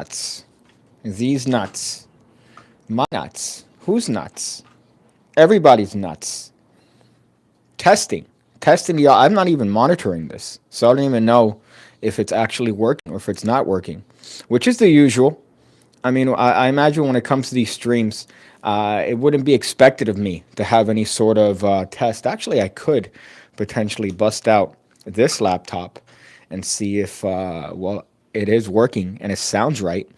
nuts? These nuts. My nuts. Who's nuts? Everybody's nuts. Testing. Testing the I'm not even monitoring this. So I don't even know if it's actually working or if it's not working. Which is the usual. I mean, I imagine when it comes to these streams, it wouldn't be expected of me to have any sort of test. Actually, I could potentially bust out this laptop and see if, well, it is working and it sounds right.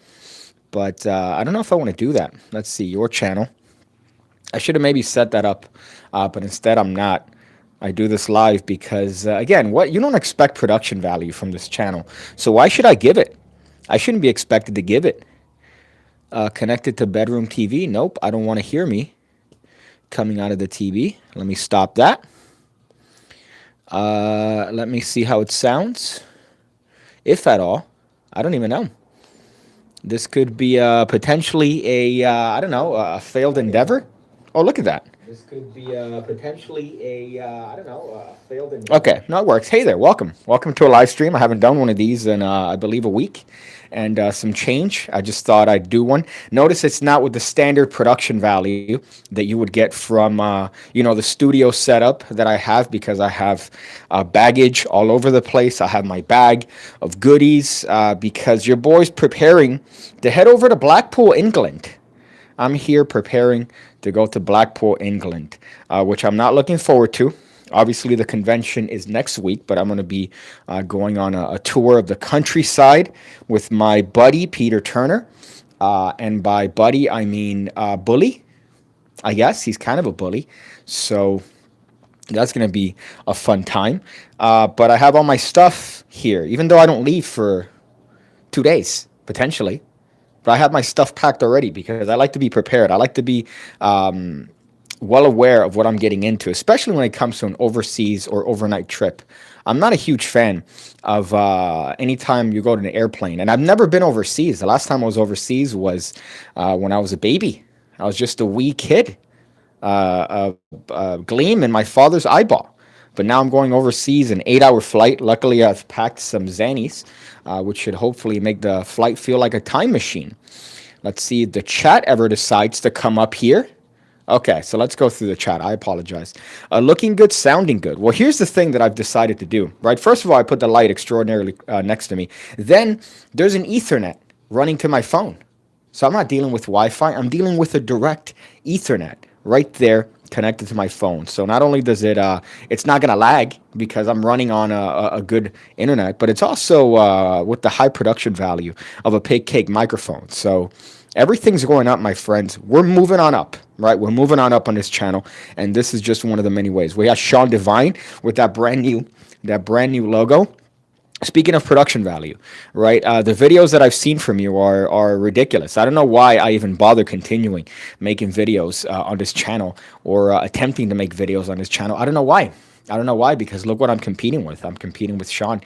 But I don't know if I want to do that. Let's see, your channel. I should have maybe set that up, but instead I'm not. I do this live because, again, what you don't expect production value from this channel. So why should I give it? I shouldn't be expected to give it. Connected to bedroom TV. Nope, I don't want to hear me coming out of the TV. Let me stop that. Let me see how it sounds, if at all. I don't even know. This could be potentially a, I don't know, a failed endeavor. Oh, look at that. This could be potentially a, I don't know, failed endeavor. Okay, no, it works. Hey there, welcome. Welcome to a live stream. I haven't done one of these in, I believe, a week. And some change. I just thought I'd do one. Notice it's not with the standard production value that you would get from, the studio setup that I have, because I have baggage all over the place. I have my bag of goodies because your boy's preparing to head over to Blackpool, England. I'm here preparing to go to Blackpool, England, which I'm not looking forward to. Obviously, the convention is next week, but I'm going to be going on a tour of the countryside with my buddy, Peter Turner. And by buddy, I mean bully. I guess he's kind of a bully. So that's going to be a fun time. But I have all my stuff here, even though I don't leave for 2 days, potentially. But I have my stuff packed already because I like to be prepared. I like to be well aware of what I'm getting into, especially when it comes to an overseas or overnight trip. I'm not a huge fan of anytime you go to an airplane. And I've never been overseas. The last time I was overseas was when I was a baby. I was just a wee kid, a gleam in my father's eyeball. But now I'm going overseas, an 8-hour flight. Luckily, I've packed some Xannies, which should hopefully make the flight feel like a time machine. Let's see if the chat ever decides to come up here. Okay, so let's go through the chat. I apologize. Looking good, sounding good. Well, here's the thing that I've decided to do, right? First of all, I put the light extraordinarily next to me. Then there's an Ethernet running to my phone. So I'm not dealing with Wi-Fi. I'm dealing with a direct Ethernet right there connected to my phone. So not only does it, it's not going to lag because I'm running on a good internet, but it's also with the high production value of a PigCake microphone. So everything's going up, my friends. We're moving on up, right? We're moving on up on this channel, and this is just one of the many ways. We got Sean Devine with that brand new logo. Speaking of production value, right? The videos that I've seen from you are ridiculous. I don't know why I even bother continuing making videos on this channel or attempting to make videos on this channel. I don't know why. I don't know why, because look what I'm competing with. I'm competing with Sean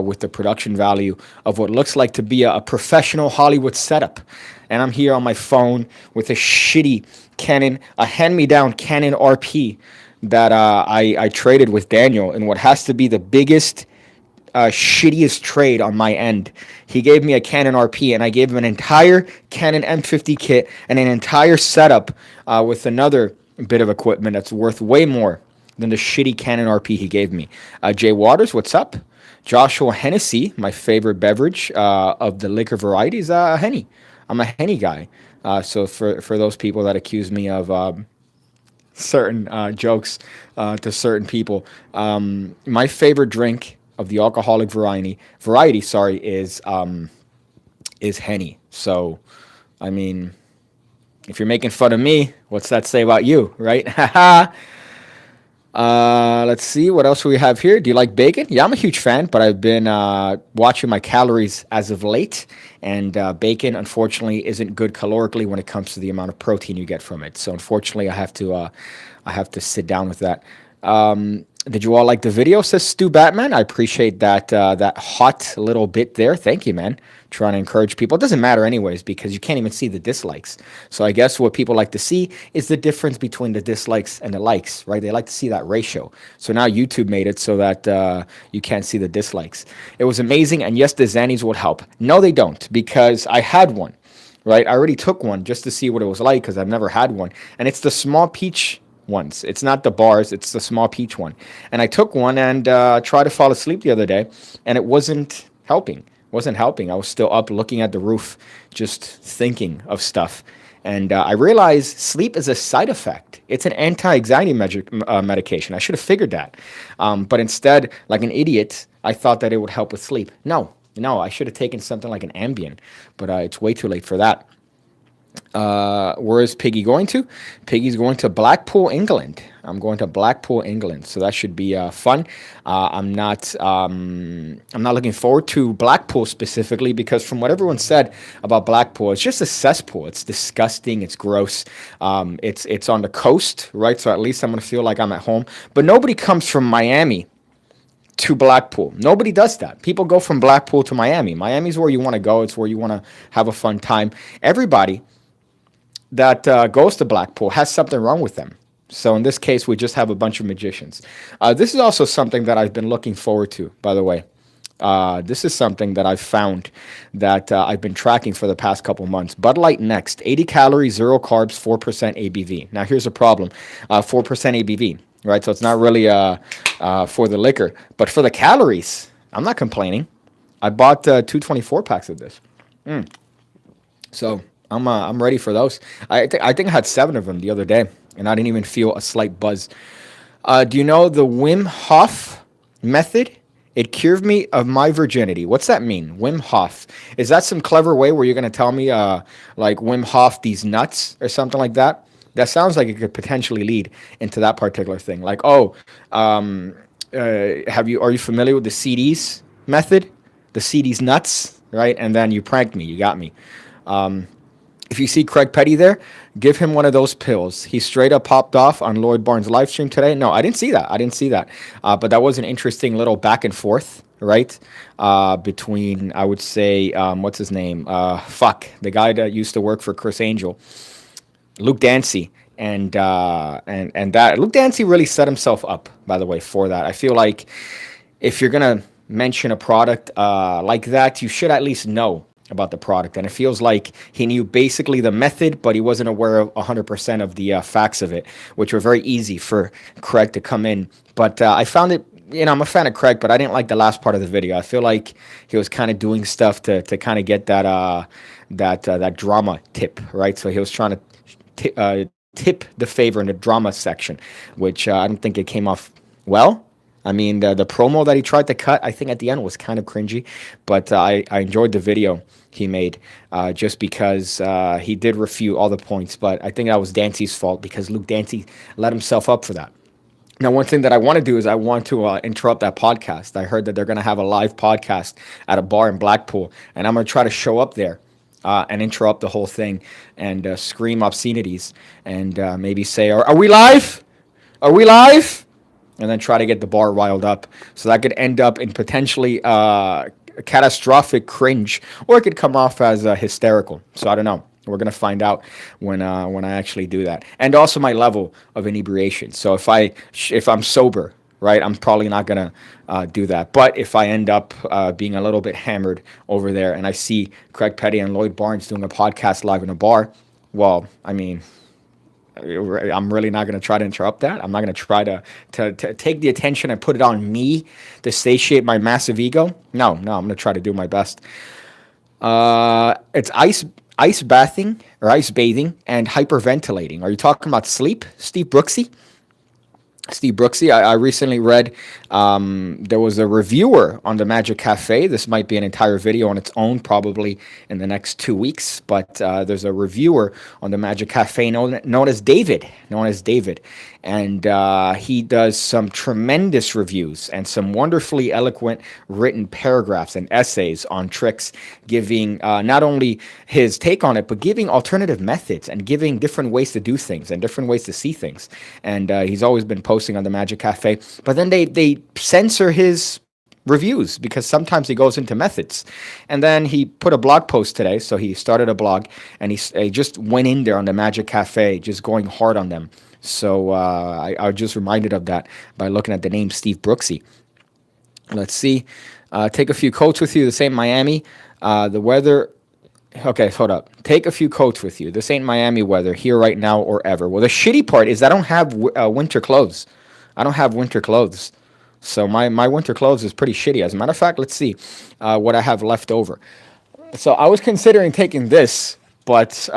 with the production value of what looks like to be a professional Hollywood setup. And I'm here on my phone with a shitty Canon, a hand-me-down Canon RP that I traded with Daniel in what has to be the biggest shittiest trade on my end. He gave me a Canon RP, and I gave him an entire Canon M50 kit and an entire setup with another bit of equipment that's worth way more than the shitty Canon RP he gave me. Jay Waters, what's up? Joshua Hennessy, my favorite beverage of the liquor variety is Henny. I'm a Henny guy. So for those people that accuse me of certain jokes to certain people, my favorite drink of the alcoholic variety, is Henny. So, I mean, if you're making fun of me, what's that say about you, right? Let's see, what else do we have here? Do you like bacon? Yeah, I'm a huge fan, but I've been watching my calories as of late, and bacon, unfortunately, isn't good calorically when it comes to the amount of protein you get from it. So, unfortunately, I have to sit down with that. Did you all like the video? Says Stu Batman. I appreciate that hot little bit there. Thank you, man. Trying to encourage people. It doesn't matter anyways because you can't even see the dislikes. So I guess what people like to see is the difference between the dislikes and the likes, right? They like to see that ratio. So now YouTube made it so that you can't see the dislikes. It was amazing, and yes, the Xannies would help. No, they don't, because I had one, right? I already took one just to see what it was like because I've never had one, and it's the small peach ones. It's not the bars, it's the small peach one. And I took one and tried to fall asleep the other day, and it wasn't helping. Wasn't helping. I was still up looking at the roof, just thinking of stuff. And I realized sleep is a side effect. It's an anti-anxiety medication. I should have figured that. But instead, like an idiot, I thought that it would help with sleep. No, I should have taken something like an Ambien, but it's way too late for that. Where is Piggy going to? Piggy's going to Blackpool, England. I'm going to Blackpool, England. So that should be fun. I'm not looking forward to Blackpool specifically because from what everyone said about Blackpool, it's just a cesspool. It's disgusting. It's gross. It's on the coast, right? So at least I'm gonna feel like I'm at home. But nobody comes from Miami to Blackpool. Nobody does that. People go from Blackpool to Miami. Miami's where you want to go. It's where you want to have a fun time. Everybody that goes to Blackpool has something wrong with them. So in this case, we just have a bunch of magicians. This is also something that I've been looking forward to, by the way. This is something that I've found that I've been tracking for the past couple months. Bud Light Next, 80 calories, 0 carbs, 4% ABV. Now here's a problem, 4% ABV, right? So it's not really for the liquor, but for the calories, I'm not complaining. I bought 224 packs of this. So I'm ready for those. I think I had 7 of them the other day, and I didn't even feel a slight buzz. Do you know the Wim Hof method? It cured me of my virginity. What's that mean? Wim Hof. Is that some clever way where you're going to tell me like Wim Hof these nuts or something like that? That sounds like it could potentially lead into that particular thing. Like, are you familiar with the CDs method? The CDs nuts, right? And then you pranked me. You got me. If you see Craig Petty there, give him one of those pills. He straight up popped off on Lloyd Barnes' live stream today. No, I didn't see that. But that was an interesting little back and forth, right? Between, I would say, what's his name? The guy that used to work for Chris Angel, Luke Dancy. And that Luke Dancy really set himself up, by the way, for that. I feel like if you're gonna mention a product like that, you should at least know about the product. And it feels like he knew basically the method, but he wasn't aware of 100% of the facts of it, which were very easy for Craig to come in. But I found it, I'm a fan of Craig, but I didn't like the last part of the video. I feel like he was kind of doing stuff to kind of get that drama tip, right? So he was trying to tip the favor in the drama section, which I don't think it came off well. I mean, the promo that he tried to cut, I think at the end was kind of cringy, but I enjoyed the video he made just because he did refute all the points. But I think that was Dancy's fault because Luke Dancy let himself up for that. Now, one thing that I want to do is I want to interrupt that podcast. I heard that they're going to have a live podcast at a bar in Blackpool, and I'm going to try to show up there and interrupt the whole thing and scream obscenities and maybe say, are we live? Are we live? And then try to get the bar riled up. So that could end up in potentially catastrophic cringe, or it could come off as hysterical. So I don't know. We're going to find out when I actually do that. And also my level of inebriation. So if I'm sober, right, I'm probably not going to do that. But if I end up being a little bit hammered over there and I see Craig Petty and Lloyd Barnes doing a podcast live in a bar, well, I mean, I'm really not going to try to interrupt that. I'm not going to try to take the attention and put it on me to satiate my massive ego. No, I'm going to try to do my best. It's ice bathing or ice bathing and hyperventilating. Are you talking about sleep, Steve Brooksy? I recently read there was a reviewer on the Magic Cafe. This might be an entire video on its own, probably in the next 2 weeks. But there's a reviewer on the Magic Cafe known as David. And he does some tremendous reviews and some wonderfully eloquent written paragraphs and essays on tricks, giving not only his take on it, but giving alternative methods and giving different ways to do things and different ways to see things. And he's always been posting on the Magic Cafe, but then they censor his reviews because sometimes he goes into methods. And then he put a blog post today, so he started a blog, and he just went in there on the Magic Cafe, just going hard on them. So I was just reminded of that by looking at the name Steve Brooksy. Let's see. Take a few coats with you. This ain't Miami. The weather. Okay, hold up. Take a few coats with you. This ain't Miami weather here right now or ever. Well, the shitty part is I don't have winter clothes. I don't have winter clothes. So my winter clothes is pretty shitty. As a matter of fact, let's see what I have left over. So I was considering taking this, but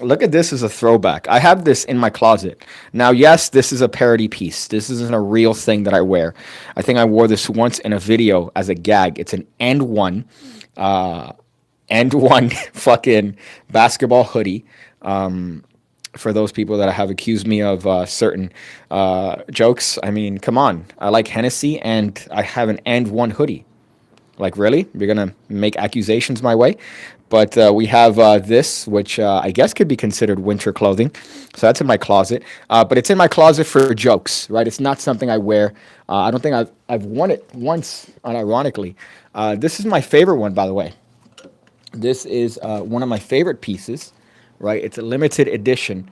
look at this as a throwback. I have this in my closet. Now, yes, this is a parody piece. This isn't a real thing that I wear. I think I wore this once in a video as a gag. It's an and one fucking basketball hoodie. For those people that have accused me of certain jokes, I mean, come on. I like Hennessy, and I have an and one hoodie. Like, really? You're going to make accusations my way? But we have this, which I guess could be considered winter clothing. So that's in my closet. But it's in my closet for jokes, right? It's not something I wear. I don't think I've worn it once, unironically. This is my favorite one, by the way. This is one of my favorite pieces, right? It's a limited edition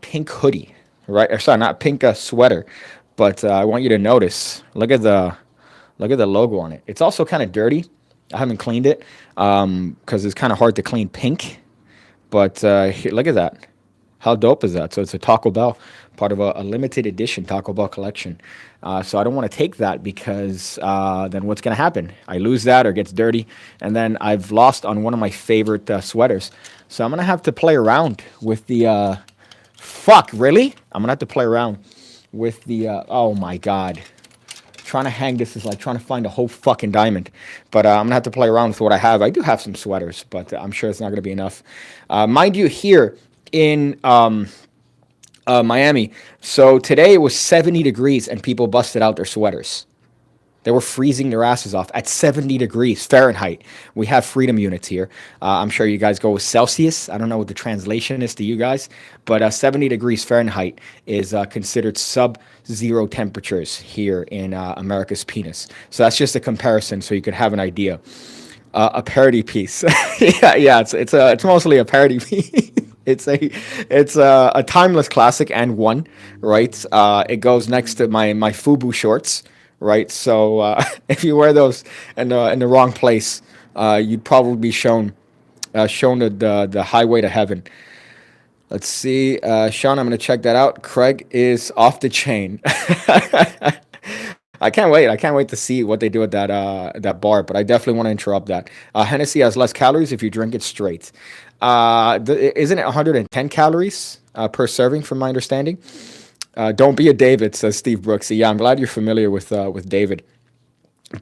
pink hoodie, right? Or sorry, not pink sweater. But I want you to notice. Look at the logo on it. It's also kind of dirty. I haven't cleaned it because it's kind of hard to clean pink. But here, look at that. How dope is that? So it's a Taco Bell, part of a limited edition Taco Bell collection. So I don't want to take that because then what's going to happen? I lose that or it gets dirty. And then I've lost on one of my favorite sweaters. So I'm going to have to play around with the... fuck, really? I'm going to have to play around with the... oh, my God. Trying to hang this is like trying to find a whole fucking diamond. But I'm going to have to play around with what I have. I do have some sweaters, but I'm sure it's not going to be enough. Mind you, here in Miami, so today it was 70 degrees and people busted out their sweaters. They were freezing their asses off at 70 degrees Fahrenheit. We have freedom units here. I'm sure you guys go with Celsius. I don't know what the translation is to you guys, but 70 degrees Fahrenheit is considered sub-zero temperatures here in America's penis. So that's just a comparison so you could have an idea. A parody piece. yeah, it's mostly a parody piece. It's a timeless classic and one, right? It goes next to my FUBU shorts. Right, so if you wear those in the wrong place, you'd probably be shown the highway to heaven. Let's see, Sean, I'm going to check that out. Craig is off the chain. I can't wait to see what they do at that bar. But I definitely want to interrupt that. Hennessy has less calories if you drink it straight. Isn't it 110 calories per serving, from my understanding? Don't be a David, says Steve Brooksy. Yeah, I'm glad you're familiar with David.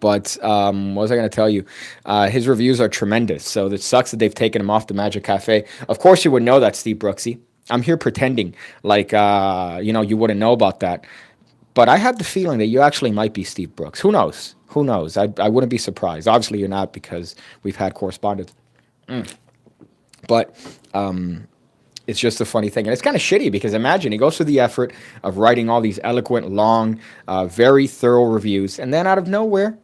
But what was I going to tell you? His reviews are tremendous. So it sucks that they've taken him off the Magic Cafe. Of course you would know that, Steve Brooksy. I'm here pretending like, you wouldn't know about that. But I have the feeling that you actually might be Steve Brooks. Who knows? Who knows? I wouldn't be surprised. Obviously you're not because we've had correspondence. But... it's just a funny thing. And it's kind of shitty because imagine he goes through the effort of writing all these eloquent, long, very thorough reviews. And then out of nowhere,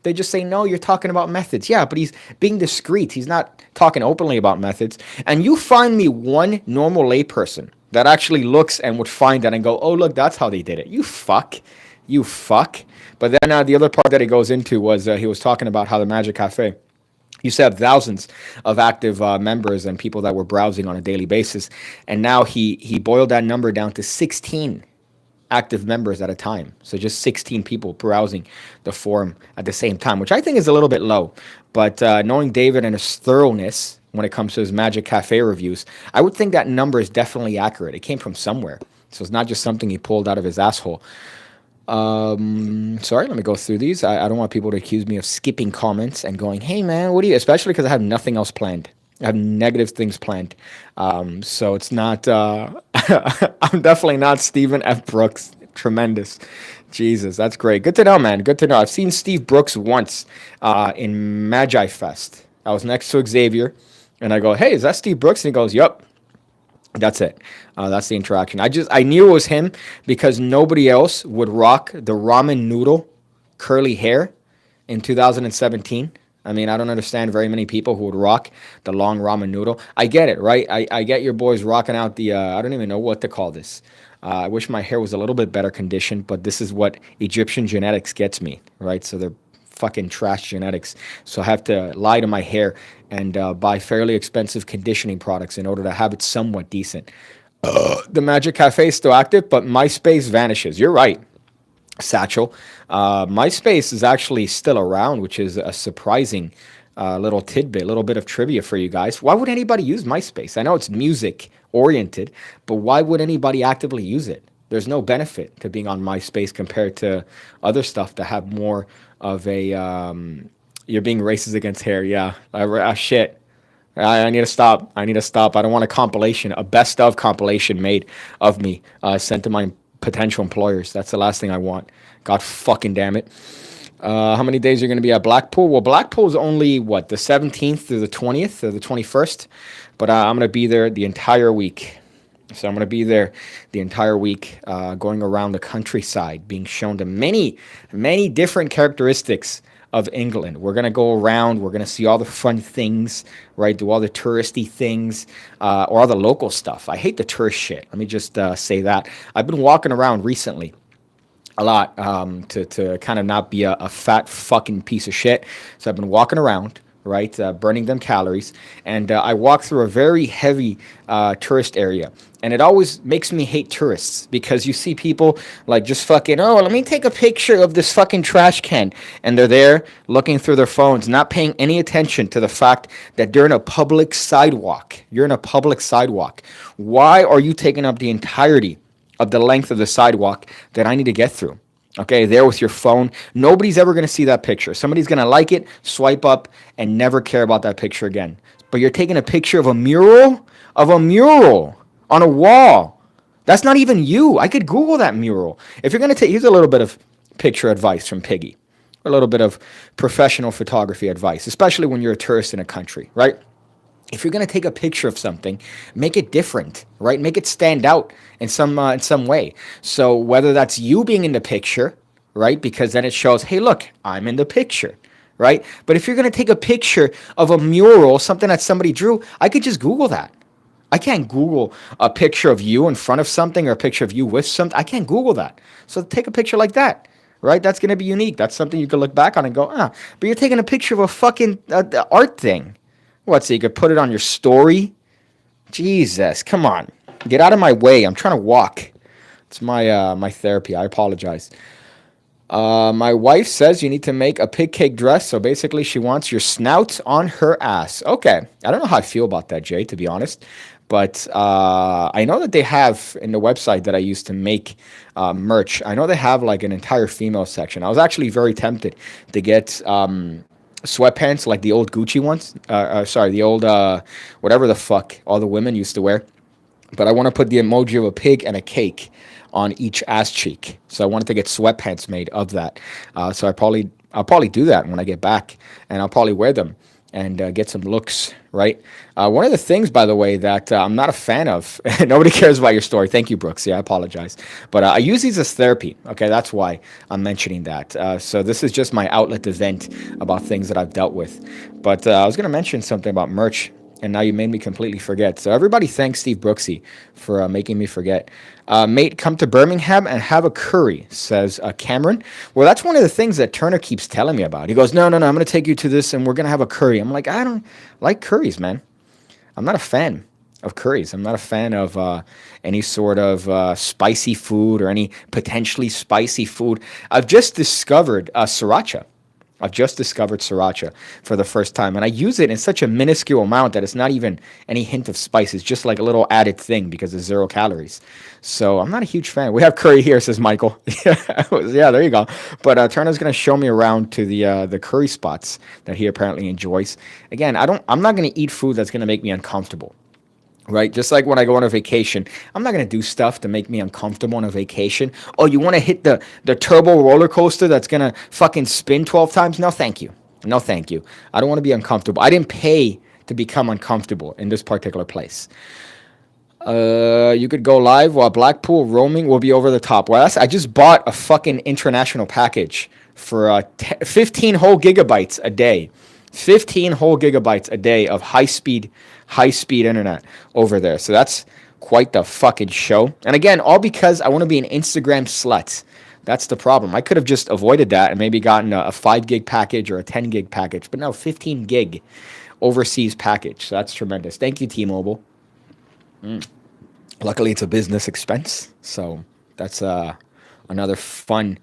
they just say, no, you're talking about methods. Yeah, but he's being discreet. He's not talking openly about methods. And you find me one normal layperson that actually looks and would find that and go, oh, look, that's how they did it. You fuck. But then the other part that he goes into was he was talking about how the Magic Cafe used to have thousands of active members and people that were browsing on a daily basis. And now he boiled that number down to 16 active members at a time. So just 16 people browsing the forum at the same time, which I think is a little bit low. But knowing David and his thoroughness when it comes to his Magic Cafe reviews, I would think that number is definitely accurate. It came from somewhere. So it's not just something he pulled out of his asshole. Sorry, let me go through these. I don't want people to accuse me of skipping comments and going, hey man, what do you, especially because I have nothing else planned. I have negative things planned. So it's not, I'm definitely not Stephen F. Brooks. Tremendous. Jesus, that's great. Good to know, man. Good to know. I've seen Steve Brooks once, in Magi Fest. I was next to Xavier and I go, hey, is that Steve Brooks? And he goes, yup. That's it. That's the interaction. I knew it was him because nobody else would rock the ramen noodle curly hair in 2017. I mean, I don't understand very many people who would rock the long ramen noodle. I get it, right? I get your boys rocking out the, I don't even know what to call this. I wish my hair was a little bit better conditioned, but this is what Egyptian genetics gets me, right? So they're fucking trash genetics. So I have to lie to my hair and buy fairly expensive conditioning products in order to have it somewhat decent. The Magic Cafe is still active, but MySpace vanishes. You're right, Satchel. MySpace is actually still around, which is a surprising little tidbit, a little bit of trivia for you guys. Why would anybody use MySpace? I know it's music oriented, but why would anybody actively use it? There's no benefit to being on MySpace compared to other stuff that have more of a. You're being racist against hair. Yeah, shit. I need to stop. I need to stop. I don't want a compilation, a best of compilation made of me sent to my potential employers. That's the last thing I want. God fucking damn it. How many days are you going to be at Blackpool? Well, Blackpool is only, what, the 17th through the 20th or the 21st? But I'm going to be there the entire week. So I'm going to be there the entire week, going around the countryside, being shown the many, many different characteristics of England. We're going to go around. We're going to see all the fun things, right? Do all the touristy things or all the local stuff. I hate the tourist shit. Let me just say that. I've been walking around recently a lot to kind of not be a fat fucking piece of shit. So I've been walking around, right, burning them calories. And I walk through a very heavy tourist area. And it always makes me hate tourists because you see people like just fucking, oh, let me take a picture of this fucking trash can. And they're there looking through their phones, not paying any attention to the fact that they're in a public sidewalk. You're in a public sidewalk. Why are you taking up the entirety of the length of the sidewalk that I need to get through? Okay, there with your phone. Nobody's ever going to see that picture. Somebody's going to like it, swipe up, and never care about that picture again. But you're taking a picture of a mural? Of a mural on a wall. That's not even you. I could Google that mural. If you're going to take, here's a little bit of picture advice from Piggy. A little bit of professional photography advice, especially when you're a tourist in a country, right? If you're going to take a picture of something, make it different, right? Make it stand out in some way. So whether that's you being in the picture, right? Because then it shows, hey, look, I'm in the picture, right? But if you're going to take a picture of a mural, something that somebody drew, I could just Google that. I can't Google a picture of you in front of something or a picture of you with something. I can't Google that. So take a picture like that, right? That's going to be unique. That's something you can look back on and go, ah. But you're taking a picture of a fucking art thing. What, so you could put it on your story? Jesus, come on. Get out of my way. I'm trying to walk. It's my therapy. I apologize. My wife says you need to make a pig cake dress. So basically she wants your snout on her ass. Okay. I don't know how I feel about that, Jay, to be honest. But I know that they have in the website that I used to make merch. I know they have like an entire female section. I was actually very tempted to get sweatpants like the old Gucci ones. The old whatever the fuck all the women used to wear. But I want to put the emoji of a pig and a cake on each ass cheek. So I wanted to get sweatpants made of that. So I'll probably do that when I get back, and I'll probably wear them and get some looks, right? One of the things, by the way, that I'm not a fan of, nobody cares about your story. Thank you, Brooks. Yeah, I apologize. But I use these as therapy. Okay, that's why I'm mentioning that. So this is just my outlet event about things that I've dealt with. But I was going to mention something about merch, and now you made me completely forget. So everybody thanks Steve Brooksy for making me forget. Mate, come to Birmingham and have a curry, says Cameron. Well, that's one of the things that Turner keeps telling me about. He goes, no, I'm going to take you to this and we're going to have a curry. I'm like, I don't like curries, man. I'm not a fan of curries. I'm not a fan of any sort of spicy food or any potentially spicy food. I've just discovered sriracha. I've just discovered sriracha for the first time, and I use it in such a minuscule amount that it's not even any hint of spice. It's just like a little added thing because it's 0 calories. So I'm not a huge fan. We have curry here, says Michael. Yeah, there you go. But Turner's going to show me around to the curry spots that he apparently enjoys. Again, I'm not going to eat food that's going to make me uncomfortable. Right? Just like when I go on a vacation, I'm not going to do stuff to make me uncomfortable on a vacation. Oh, you want to hit the turbo roller coaster that's going to fucking spin 12 times? No, thank you. No, thank you. I don't want to be uncomfortable. I didn't pay to become uncomfortable in this particular place. You could go live while Blackpool roaming will be over the top. Well, I just bought a fucking international package for 15 whole gigabytes a day. 15 whole gigabytes a day of high speed internet over there. So that's quite the fucking show. And again, all because I want to be an Instagram slut. That's the problem. I could have just avoided that and maybe gotten a 5 gig package or a 10 gig package, but no, 15 gig overseas package. So that's tremendous. Thank you, T-Mobile. Luckily, it's a business expense, so that's another fun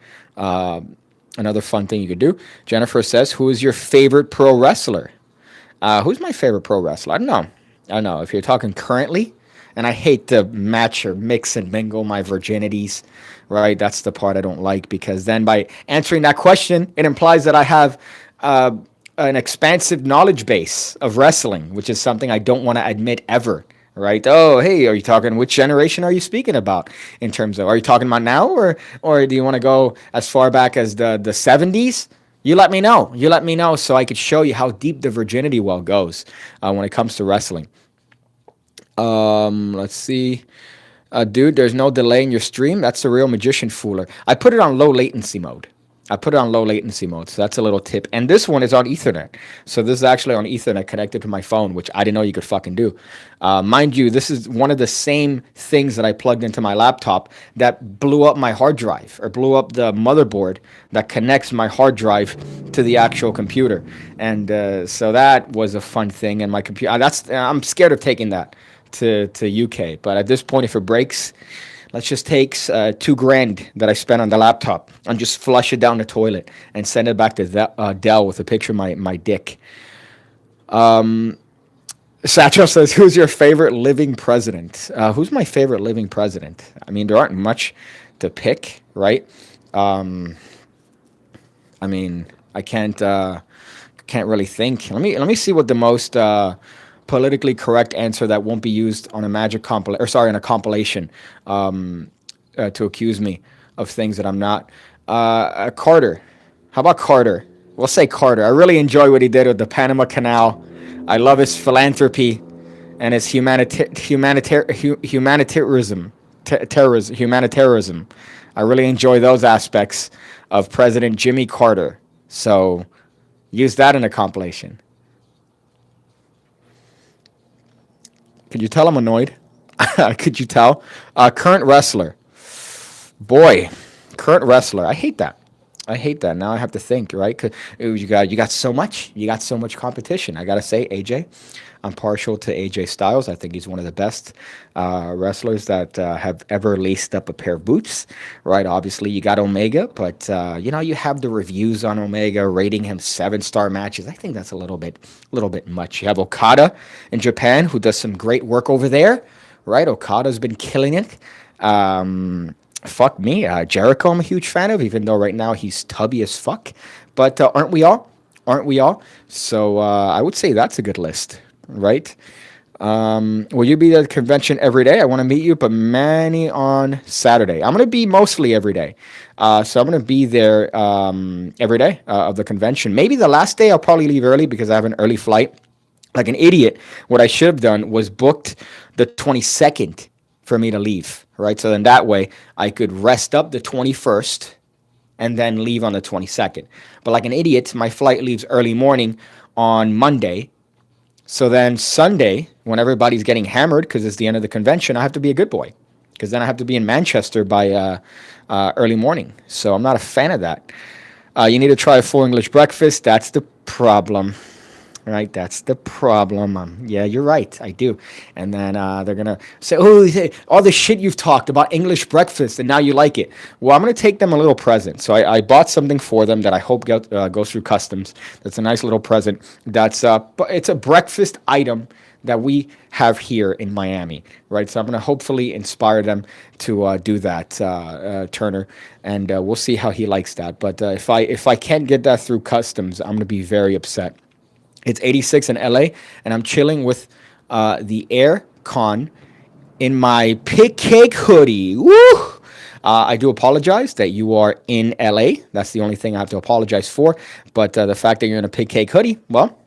thing you could do. Jennifer says, "Who is your favorite pro wrestler?" Who's my favorite pro wrestler? I don't know. I don't know if you're talking currently, and I hate to match or mix and mingle my virginities. Right, that's the part I don't like, because then by answering that question, it implies that I have an expansive knowledge base of wrestling, which is something I don't want to admit ever. Right? Oh, hey, are you talking? Which generation are you speaking about? In terms of, are you talking about now, or do you want to go as far back as the 70s? You let me know. You let me know so I could show you how deep the virginity well goes when it comes to wrestling. Let's see. Dude, there's no delay in your stream. That's the real magician fooler. I put it on low latency mode. So that's a little tip. And this one is on Ethernet. So this is actually on Ethernet connected to my phone, which I didn't know you could fucking do. Mind you, this is one of the same things that I plugged into my laptop that blew up my hard drive, or blew up the motherboard that connects my hard drive to the actual computer. And so that was a fun thing. And my computer, I'm scared of taking that to UK. But at this point, if it breaks, let's just take $2,000 that I spent on the laptop and just flush it down the toilet and send it back to Dell with a picture of my dick. Satchel says, "Who's your favorite living president?" Who's my favorite living president? I mean, there aren't much to pick, right? I mean, I can't really think. Let me see what the most politically correct answer that won't be used on a on a compilation to accuse me of things that I'm not. Carter. How about Carter? We'll say Carter. I really enjoy what he did with the Panama Canal. I love his philanthropy and his humanitarianism. Humanitarianism. I really enjoy those aspects of President Jimmy Carter. So use that in a compilation. Could you tell I'm annoyed? Could you tell? Current wrestler. Boy, current wrestler. I hate that. Now I have to think, right? 'Cause you got so much. You got so much competition. I gotta say, AJ. I'm partial to AJ Styles. I think he's one of the best wrestlers that have ever laced up a pair of boots, right? Obviously, you got Omega, but you have the reviews on Omega rating him 7-star matches. I think that's a little bit much. You have Okada in Japan, who does some great work over there, right? Okada's been killing it. Fuck me, Jericho I'm a huge fan of, even though right now he's tubby as fuck. But aren't we all? So I would say that's a good list. Right? Will you be at the convention every day? I want to meet you, but Manny on Saturday. I'm going to be mostly every day. So I'm going to be there every day of the convention. Maybe the last day I'll probably leave early because I have an early flight. Like an idiot, what I should have done was booked the 22nd for me to leave. Right? So then that way I could rest up the 21st and then leave on the 22nd. But like an idiot, my flight leaves early morning on Monday. So then Sunday, when everybody's getting hammered because it's the end of the convention, I have to be a good boy, because then I have to be in Manchester by early morning. So I'm not a fan of that. You need to try a full English breakfast. That's the problem. Right? That's the problem. Yeah, you're right. I do. And then they're going to say, oh, all the shit you've talked about English breakfast, and now you like it. Well, I'm going to take them a little present. So I bought something for them that I hope goes through customs. That's a nice little present. It's a breakfast item that we have here in Miami, right? So I'm going to hopefully inspire them to do that, Turner, and we'll see how he likes that. But if I can't get that through customs, I'm going to be very upset. It's 86 in LA, and I'm chilling with the air con in my PigCake hoodie. Woo! I do apologize that you are in LA. That's the only thing I have to apologize for. But the fact that you're in a PigCake hoodie, well,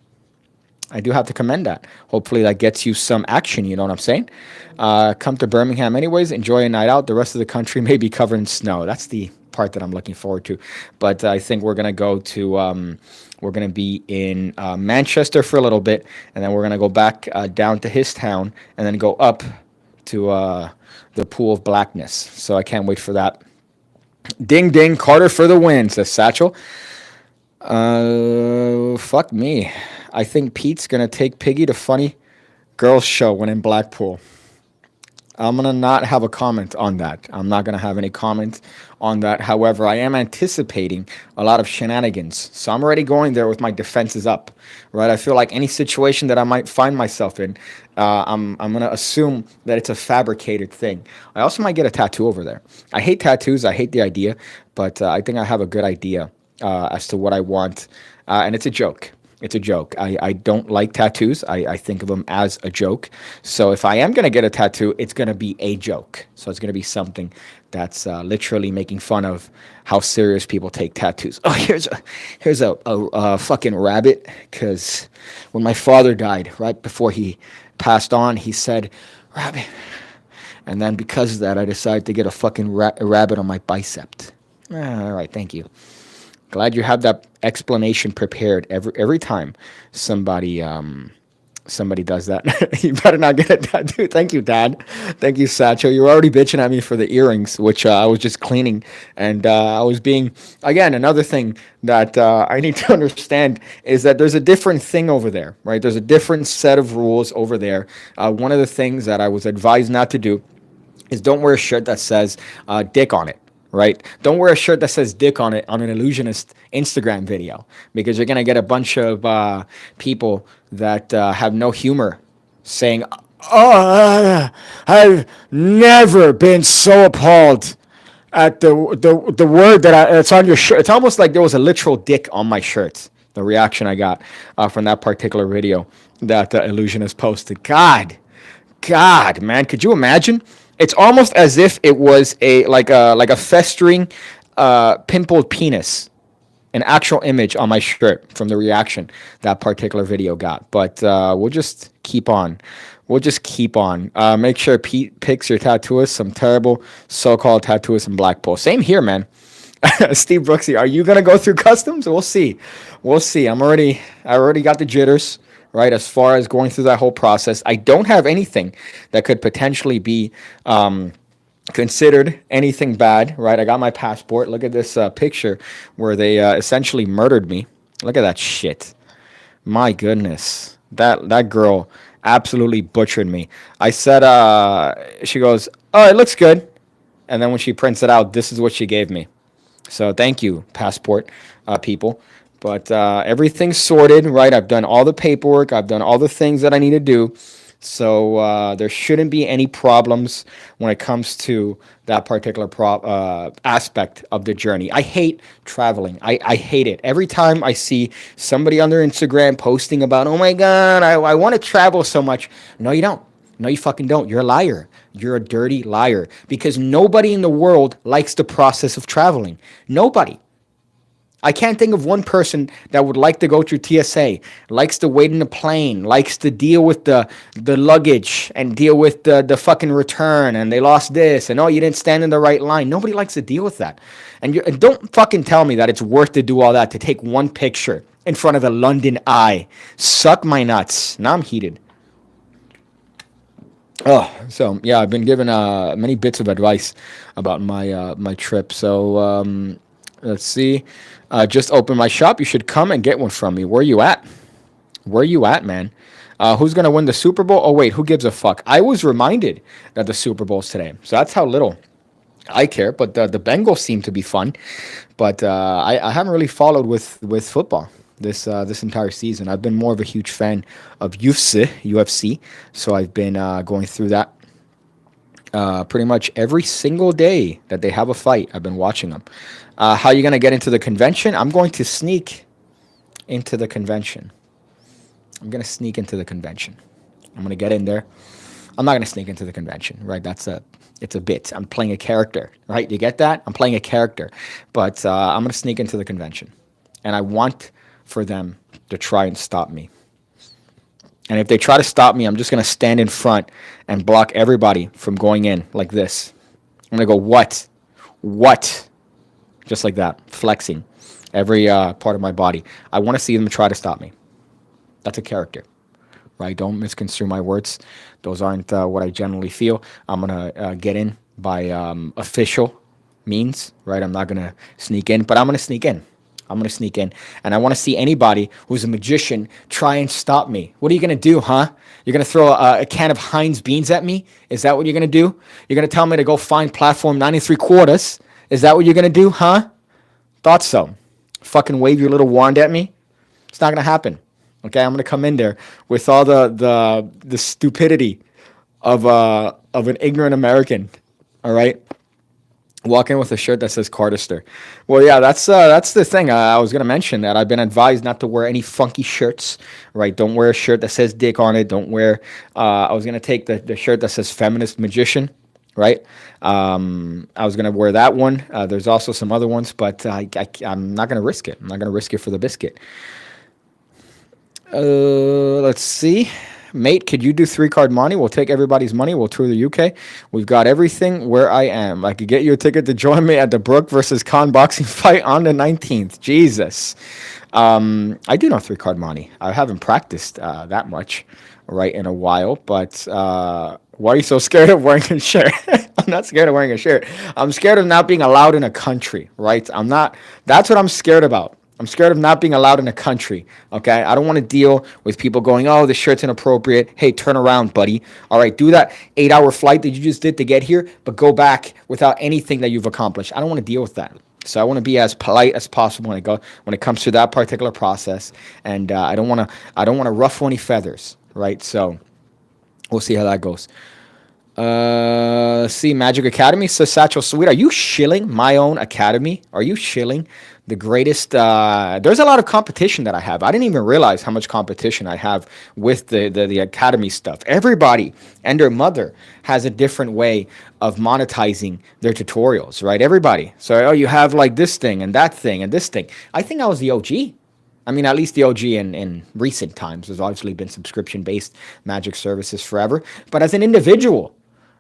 I do have to commend that. Hopefully that gets you some action. You know what I'm saying? Come to Birmingham anyways. Enjoy a night out. The rest of the country may be covered in snow. That's the part that I'm looking forward to. But I think we're gonna go to. We're gonna be in Manchester for a little bit, and then we're gonna go back down to his town, and then go up to the Pool of Blackness. So I can't wait for that. Ding ding, Carter for the win, says Satchel. Fuck me. I think Pete's gonna take Piggy to Funny Girls Show when in Blackpool. I'm gonna not have a comment on that. I'm not gonna have any comment on that. However, I am anticipating a lot of shenanigans, so I'm already going there with my defenses up. Right? I feel like any situation that I might find myself in, I'm gonna assume that it's a fabricated thing. I also might get a tattoo over there. I hate tattoos. I hate the idea, but I think I have a good idea as to what I want, and it's a joke. It's a joke. I don't like tattoos. I think of them as a joke. So if I am going to get a tattoo, it's going to be a joke. So it's going to be something that's literally making fun of how serious people take tattoos. Oh, here's a fucking rabbit. Because when my father died, right before he passed on, he said, rabbit. And then because of that, I decided to get a fucking rabbit on my bicep. All right, thank you. Glad you have that explanation prepared every time somebody does that. You better not get a tattoo. Thank you, Dad. Thank you, Satchel. You're already bitching at me for the earrings, which I was just cleaning, and I was being, again, another thing that I need to understand is that there's a different thing over there, right? There's a different set of rules over there. One of the things that I was advised not to do is don't wear a shirt that says dick on it. Right? Don't wear a shirt that says dick on it on an illusionist Instagram video, because you're going to get a bunch of people that have no humor saying, oh, I've never been so appalled at the word that it's on your shirt. It's almost like there was a literal dick on my shirt. The reaction I got from that particular video that the illusionist posted. God, man, could you imagine? It's almost as if it was like a festering, pimpled penis, an actual image on my shirt from the reaction that particular video got. But we'll just keep on. Make sure Pete picks your tattooist, some terrible so-called tattooist in Blackpool. Same here, man. Steve Brooksy, are you gonna go through customs? We'll see. I already got the jitters. Right, as far as going through that whole process, I don't have anything that could potentially be considered anything bad. Right, I got my passport. Look at this picture where they essentially murdered me. Look at that shit. My goodness, that girl absolutely butchered me. I said, she goes, "Oh, it looks good," and then when she prints it out, this is what she gave me. So thank you, passport people. But everything's sorted, right? I've done all the paperwork. I've done all the things that I need to do. So there shouldn't be any problems when it comes to that particular aspect of the journey. I hate traveling. I hate it. Every time I see somebody on their Instagram posting about, oh my God, I want to travel so much. No, you don't. No, you fucking don't. You're a liar. You're a dirty liar. Because nobody in the world likes the process of traveling. Nobody. I can't think of one person that would like to go through TSA, likes to wait in the plane, likes to deal with the luggage and deal with the fucking return, and they lost this, and oh, you didn't stand in the right line. Nobody likes to deal with that. And don't fucking tell me that it's worth to do all that to take one picture in front of the London Eye. Suck my nuts. Now I'm heated. Oh, so yeah, I've been given many bits of advice about my trip. So let's see. Just opened my shop. You should come and get one from me. Where you at? Man? Who's going to win the Super Bowl? Oh, wait, who gives a fuck? I was reminded that the Super Bowl's today. So that's how little I care. But the Bengals seem to be fun. But I haven't really followed with football this entire season. I've been more of a huge fan of UFC. So I've been going through that. Pretty much every single day that they have a fight, I've been watching them. How are you going to get into the convention? I'm going to sneak into the convention. I'm going to get in there. I'm not going to sneak into the convention, right? It's a bit. I'm playing a character, right? You get that? I'm playing a character. But I'm going to sneak into the convention. And I want for them to try and stop me. And if they try to stop me, I'm just going to stand in front and block everybody from going in like this. I'm going to go, what? What? Just like that, flexing every part of my body. I want to see them try to stop me. That's a character, right? Don't misconstrue my words. Those aren't what I generally feel. I'm going to get in by official means, right? I'm not going to sneak in, but I'm going to sneak in. I'm going to sneak in. And I want to see anybody who's a magician try and stop me. What are you going to do, huh? You're going to throw a can of Heinz beans at me? Is that what you're going to do? You're going to tell me to go find platform 9¾ Is that what you're going to do, huh? Thought so. Fucking wave your little wand at me? It's not going to happen. Okay, I'm going to come in there with all the stupidity of an ignorant American. All right? Walk in with a shirt that says Cardister. Well, yeah, that's the thing. I was gonna mention that I've been advised not to wear any funky shirts. Right? Don't wear a shirt that says dick on it. Don't wear. I was gonna take the shirt that says feminist magician. Right? I was gonna wear that one. There's also some other ones, but I'm not gonna risk it. I'm not gonna risk it for the biscuit. Let's see. Mate, could you do 3-card money? We'll take everybody's money. We'll tour the UK. We've got everything where I am. I could get you a ticket to join me at the Brook versus Khan boxing fight on the 19th. Jesus. I do know 3-card money. I haven't practiced that much, right, in a while. But why are you so scared of wearing a shirt? I'm not scared of wearing a shirt. I'm scared of not being allowed in a country, right? I'm not. That's what I'm scared about. I'm scared of not being allowed in a country, okay? I don't want to deal with people going, oh, the shirt's inappropriate. Hey, turn around, buddy. All right, do that 8-hour flight that you just did to get here, but go back without anything that you've accomplished. I don't want to deal with that. So I want to be as polite as possible when it comes to that particular process, and I don't want to ruffle any feathers, right? So we'll see how that goes. See, Magic Academy says Satchel Sweet. Are you shilling my own academy? Are you shilling the greatest? There's a lot of competition that I have. I didn't even realize how much competition I have with the academy stuff. Everybody and their mother has a different way of monetizing their tutorials, right? Everybody. So, oh, you have like this thing and that thing and this thing. I think I was the OG. I mean, at least the OG in recent times. There's obviously been subscription-based magic services forever. But as an individual,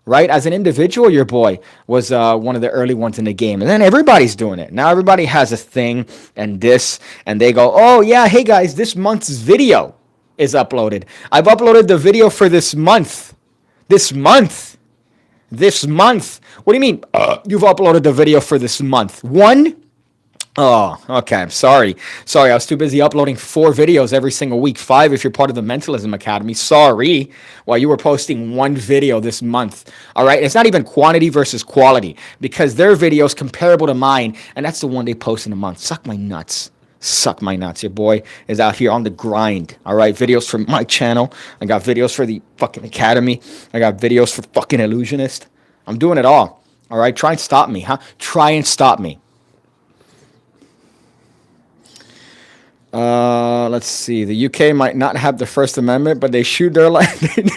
right? As an individual, your boy was one of the early ones in the game. And then everybody's doing it. Now everybody has a thing and this, and they go, oh, yeah, hey, guys, this month's video is uploaded. I've uploaded the video for this month. This month. What do you mean? You've uploaded the video for this month. One? Oh, okay. I'm sorry. I was too busy uploading 4 videos every single week. 5 if you're part of the Mentalism Academy. Sorry. While you were posting 1 video this month. All right. It's not even quantity versus quality because their video is comparable to mine. And that's the one they post in a month. Suck my nuts. Your boy is out here on the grind. All right. Videos for my channel. I got videos for the fucking Academy. I got videos for fucking Illusionist. I'm doing it all. All right. Try and stop me, huh? Try and stop me. Let's see. The UK might not have the First Amendment, but they shoot their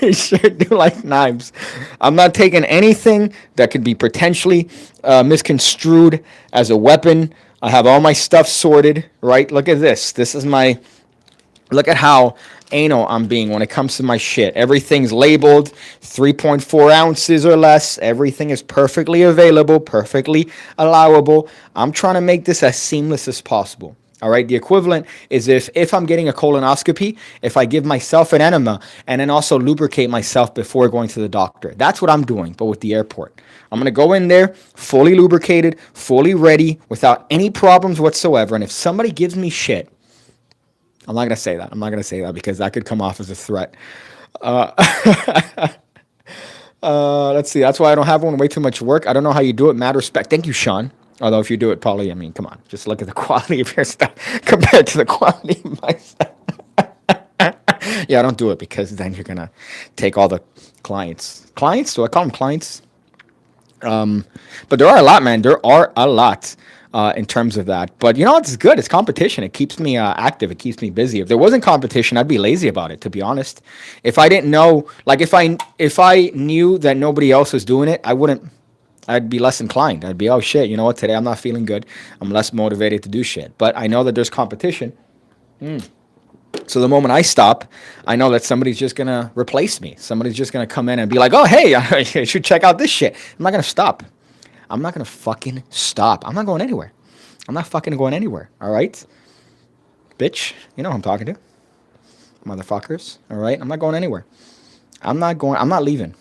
they sure do like knives. I'm not taking anything that could be potentially misconstrued as a weapon. I have all my stuff sorted, right? Look at this. Look at how anal I'm being when it comes to my shit. Everything's labeled 3.4 ounces or less. Everything is perfectly available, perfectly allowable. I'm trying to make this as seamless as possible. All right. The equivalent is if I'm getting a colonoscopy, if I give myself an enema and then also lubricate myself before going to the doctor. That's what I'm doing, but with the airport. I'm going to go in there fully lubricated, fully ready, without any problems whatsoever. And if somebody gives me shit, I'm not going to say that. Because that could come off as a threat. Let's see. That's why I don't have one. Way too much work. I don't know how you do it. Mad respect. Thank you, Sean. Although if you do it, Polly, I mean, come on. Just look at the quality of your stuff compared to the quality of my stuff. Yeah, don't do it because then you're going to take all the clients. Clients? Do I call them clients? But there are a lot, man. There are a lot in terms of that. But you know what's good? It's competition. It keeps me active. It keeps me busy. If there wasn't competition, I'd be lazy about it, to be honest. If I didn't know, like if I knew that nobody else was doing it, I'd be less inclined. I'd be, oh shit, you know what? Today I'm not feeling good. I'm less motivated to do shit. But I know that there's competition. So the moment I stop, I know that somebody's just going to replace me. Somebody's just going to come in and be like, oh, hey, you should check out this shit. I'm not going to stop. I'm not going to fucking stop. I'm not going anywhere. I'm not fucking going anywhere. All right? Bitch, you know who I'm talking to. Motherfuckers. All right? I'm not going anywhere. I'm not leaving.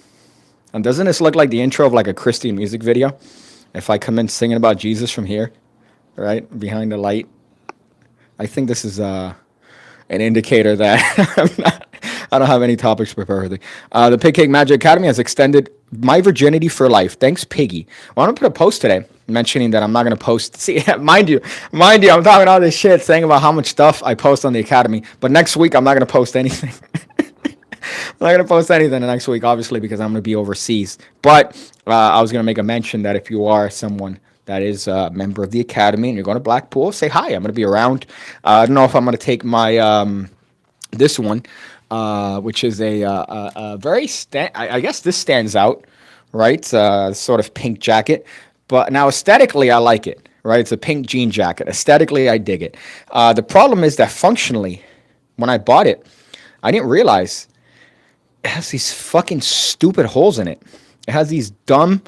And doesn't this look like the intro of like a Christian music video? If I come in singing about Jesus from here, right? Behind the light. I think this is an indicator that I don't have any topics prepared. The PigCake Magic Academy has extended my virginity for life. Thanks, Piggy. Well, I'm going to put a post today mentioning that I'm not going to post. See, mind you, I'm talking all this shit saying about how much stuff I post on the Academy. But next week, I'm not going to post anything. I'm not going to post anything next week, obviously, because I'm going to be overseas. But I was going to make a mention that if you are someone that is a member of the Academy and you're going to Blackpool, say hi. I'm going to be around. I don't know if I'm going to take my this one, which is a very, I guess this stands out, right? Sort of pink jacket. But now aesthetically, I like it, right? It's a pink jean jacket. Aesthetically, I dig it. The problem is that functionally, when I bought it, I didn't realize it has these fucking stupid holes in it. It has these dumb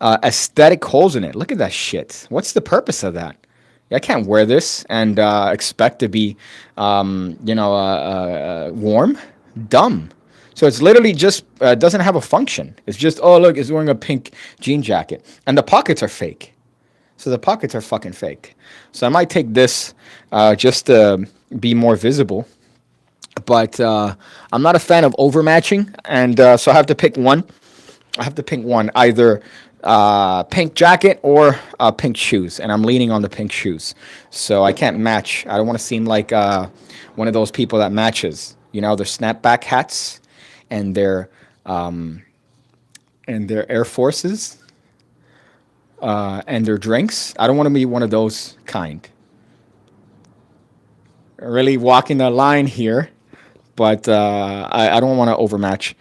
aesthetic holes in it. Look at that shit. What's the purpose of that? I can't wear this and expect to be, warm. Dumb. So it's literally just doesn't have a function. It's just, oh, look, it's wearing a pink jean jacket. And the pockets are fake. So the pockets are fucking fake. So I might take this just to be more visible. But I'm not a fan of overmatching. And so I have to pick one. Either pink jacket or pink shoes, and I'm leaning on the pink shoes. So I can't match. I don't want to seem like one of those people that matches. You know, their snapback hats and their Air Forces and their drinks. I don't want to be one of those kind. Really walking the line here, but I don't want to overmatch.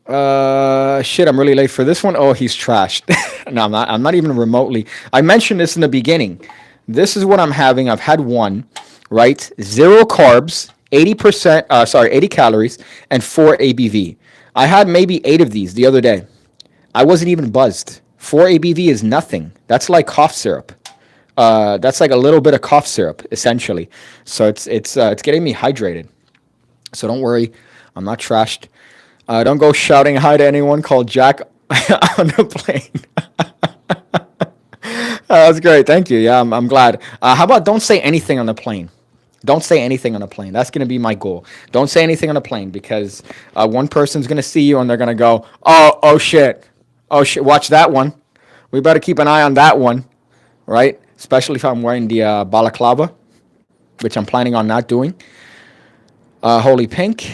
Shit, I'm really late for this one. Oh, he's trashed. No, I'm not. I'm not even remotely. I mentioned this in the beginning. This is what I'm having. I've had one, right? 0 carbs, 80 calories, and 4 ABV. I had maybe 8 of these the other day. I wasn't even buzzed. 4 ABV is nothing. That's like cough syrup. That's like a little bit of cough syrup, essentially. So it's getting me hydrated. So don't worry, I'm not trashed. Don't go shouting hi to anyone called Jack on the plane. That's great. Thank you. Yeah, I'm glad. How about don't say anything on the plane? Don't say anything on the plane. That's going to be my goal. Don't say anything on the plane because one person's going to see you and they're going to go, oh, shit. Oh, shit. Watch that one. We better keep an eye on that one, right? Especially if I'm wearing the balaclava, which I'm planning on not doing. Holy Pink.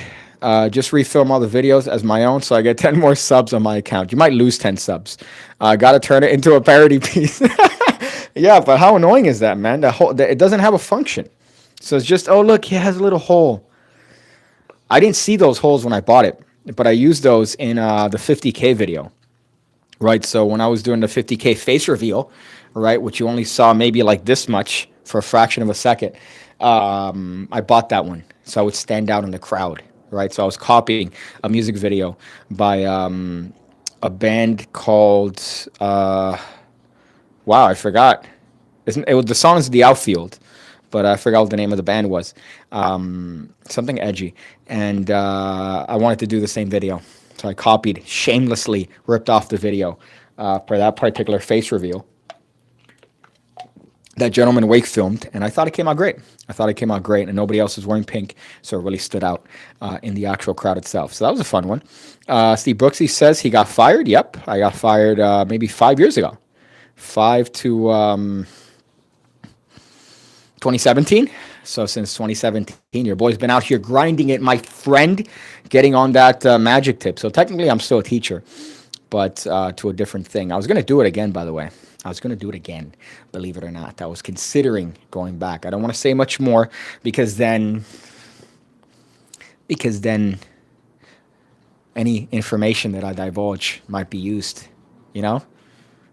Just refilm all the videos as my own so I get 10 more subs on my account. You might lose 10 subs. Got to turn it into a parody piece. Yeah, but how annoying is that, man? It doesn't have a function. So it's just, oh, look, it has a little hole. I didn't see those holes when I bought it, but I used those in the 50K video, right? So when I was doing the 50K face reveal, right, which you only saw maybe like this much for a fraction of a second, I bought that one so I would stand out in the crowd. Right, so I was copying a music video by a band called wow, I forgot. The song is The Outfield, but I forgot what the name of the band was. Something edgy, and I wanted to do the same video, so I copied, shamelessly ripped off the video for that particular face reveal that Gentleman Wake filmed, and I thought it came out great. And nobody else was wearing pink, so it really stood out in the actual crowd itself. So that was a fun one. Steve Brooksy says he got fired. Yep, I got fired maybe 5 years ago. 5 to 2017. So since 2017, your boy's been out here grinding it, my friend, getting on that magic tip. So technically, I'm still a teacher, but to a different thing. I was going to do it again, by the way. Believe it or not. I was considering going back. I don't want to say much more because then any information that I divulge might be used,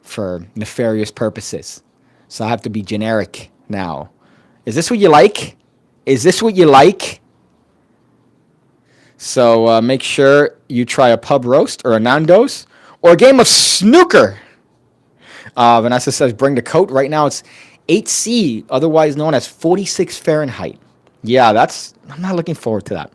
for nefarious purposes. So I have to be generic now. Is this what you like? Is this what you like? So make sure you try a pub roast or a Nando's or a game of snooker. Vanessa says, bring the coat. Right now it's 8C, otherwise known as 46 Fahrenheit. Yeah, I'm not looking forward to that.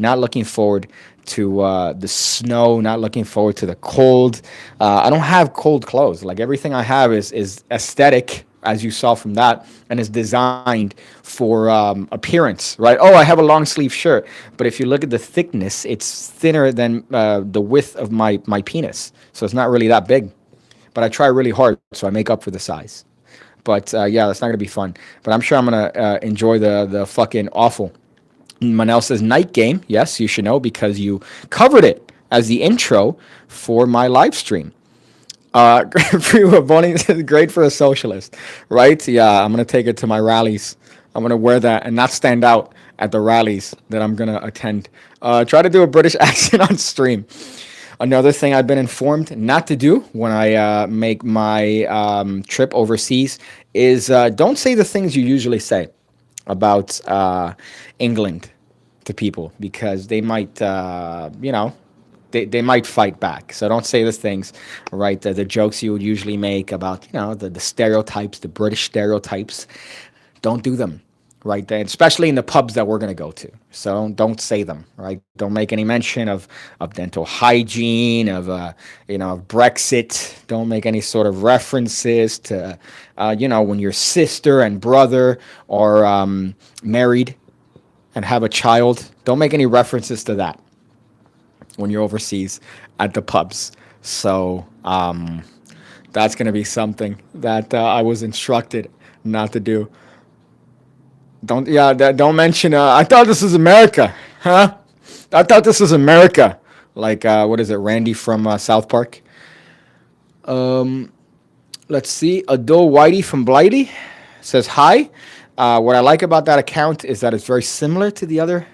Not looking forward to the snow, not looking forward to the cold. I don't have cold clothes. Like everything I have is aesthetic, as you saw from that, and is designed for appearance, right? Oh, I have a long sleeve shirt, but if you look at the thickness, it's thinner than the width of my penis, so it's not really that big. But I try really hard, so I make up for the size. But yeah, that's not gonna be fun. But I'm sure I'm gonna enjoy the fucking awful. Manel says night game. Yes, you should know because you covered it as the intro for my live stream. Free voting is great for a socialist, right? Yeah, I'm gonna take it to my rallies. I'm gonna wear that and not stand out at the rallies that I'm gonna attend. Try to do a British accent on stream. Another thing I've been informed not to do when I make my trip overseas is don't say the things you usually say about England to people because they might, they might fight back. So don't say the things, right? The jokes you would usually make about, the stereotypes, the British stereotypes. Don't do them, right? Especially in the pubs that we're going to go to. So don't say them, right? Don't make any mention of dental hygiene, of Brexit. Don't make any sort of references to, when your sister and brother are married and have a child. Don't make any references to that when you're overseas at the pubs. So that's going to be something that I was instructed not to do. Don't mention. I thought this was America, huh? I thought this was America. Like what is it, Randy from South Park? Let's see. Adol Whitey from Blighty says hi. What I like about that account is that it's very similar to the other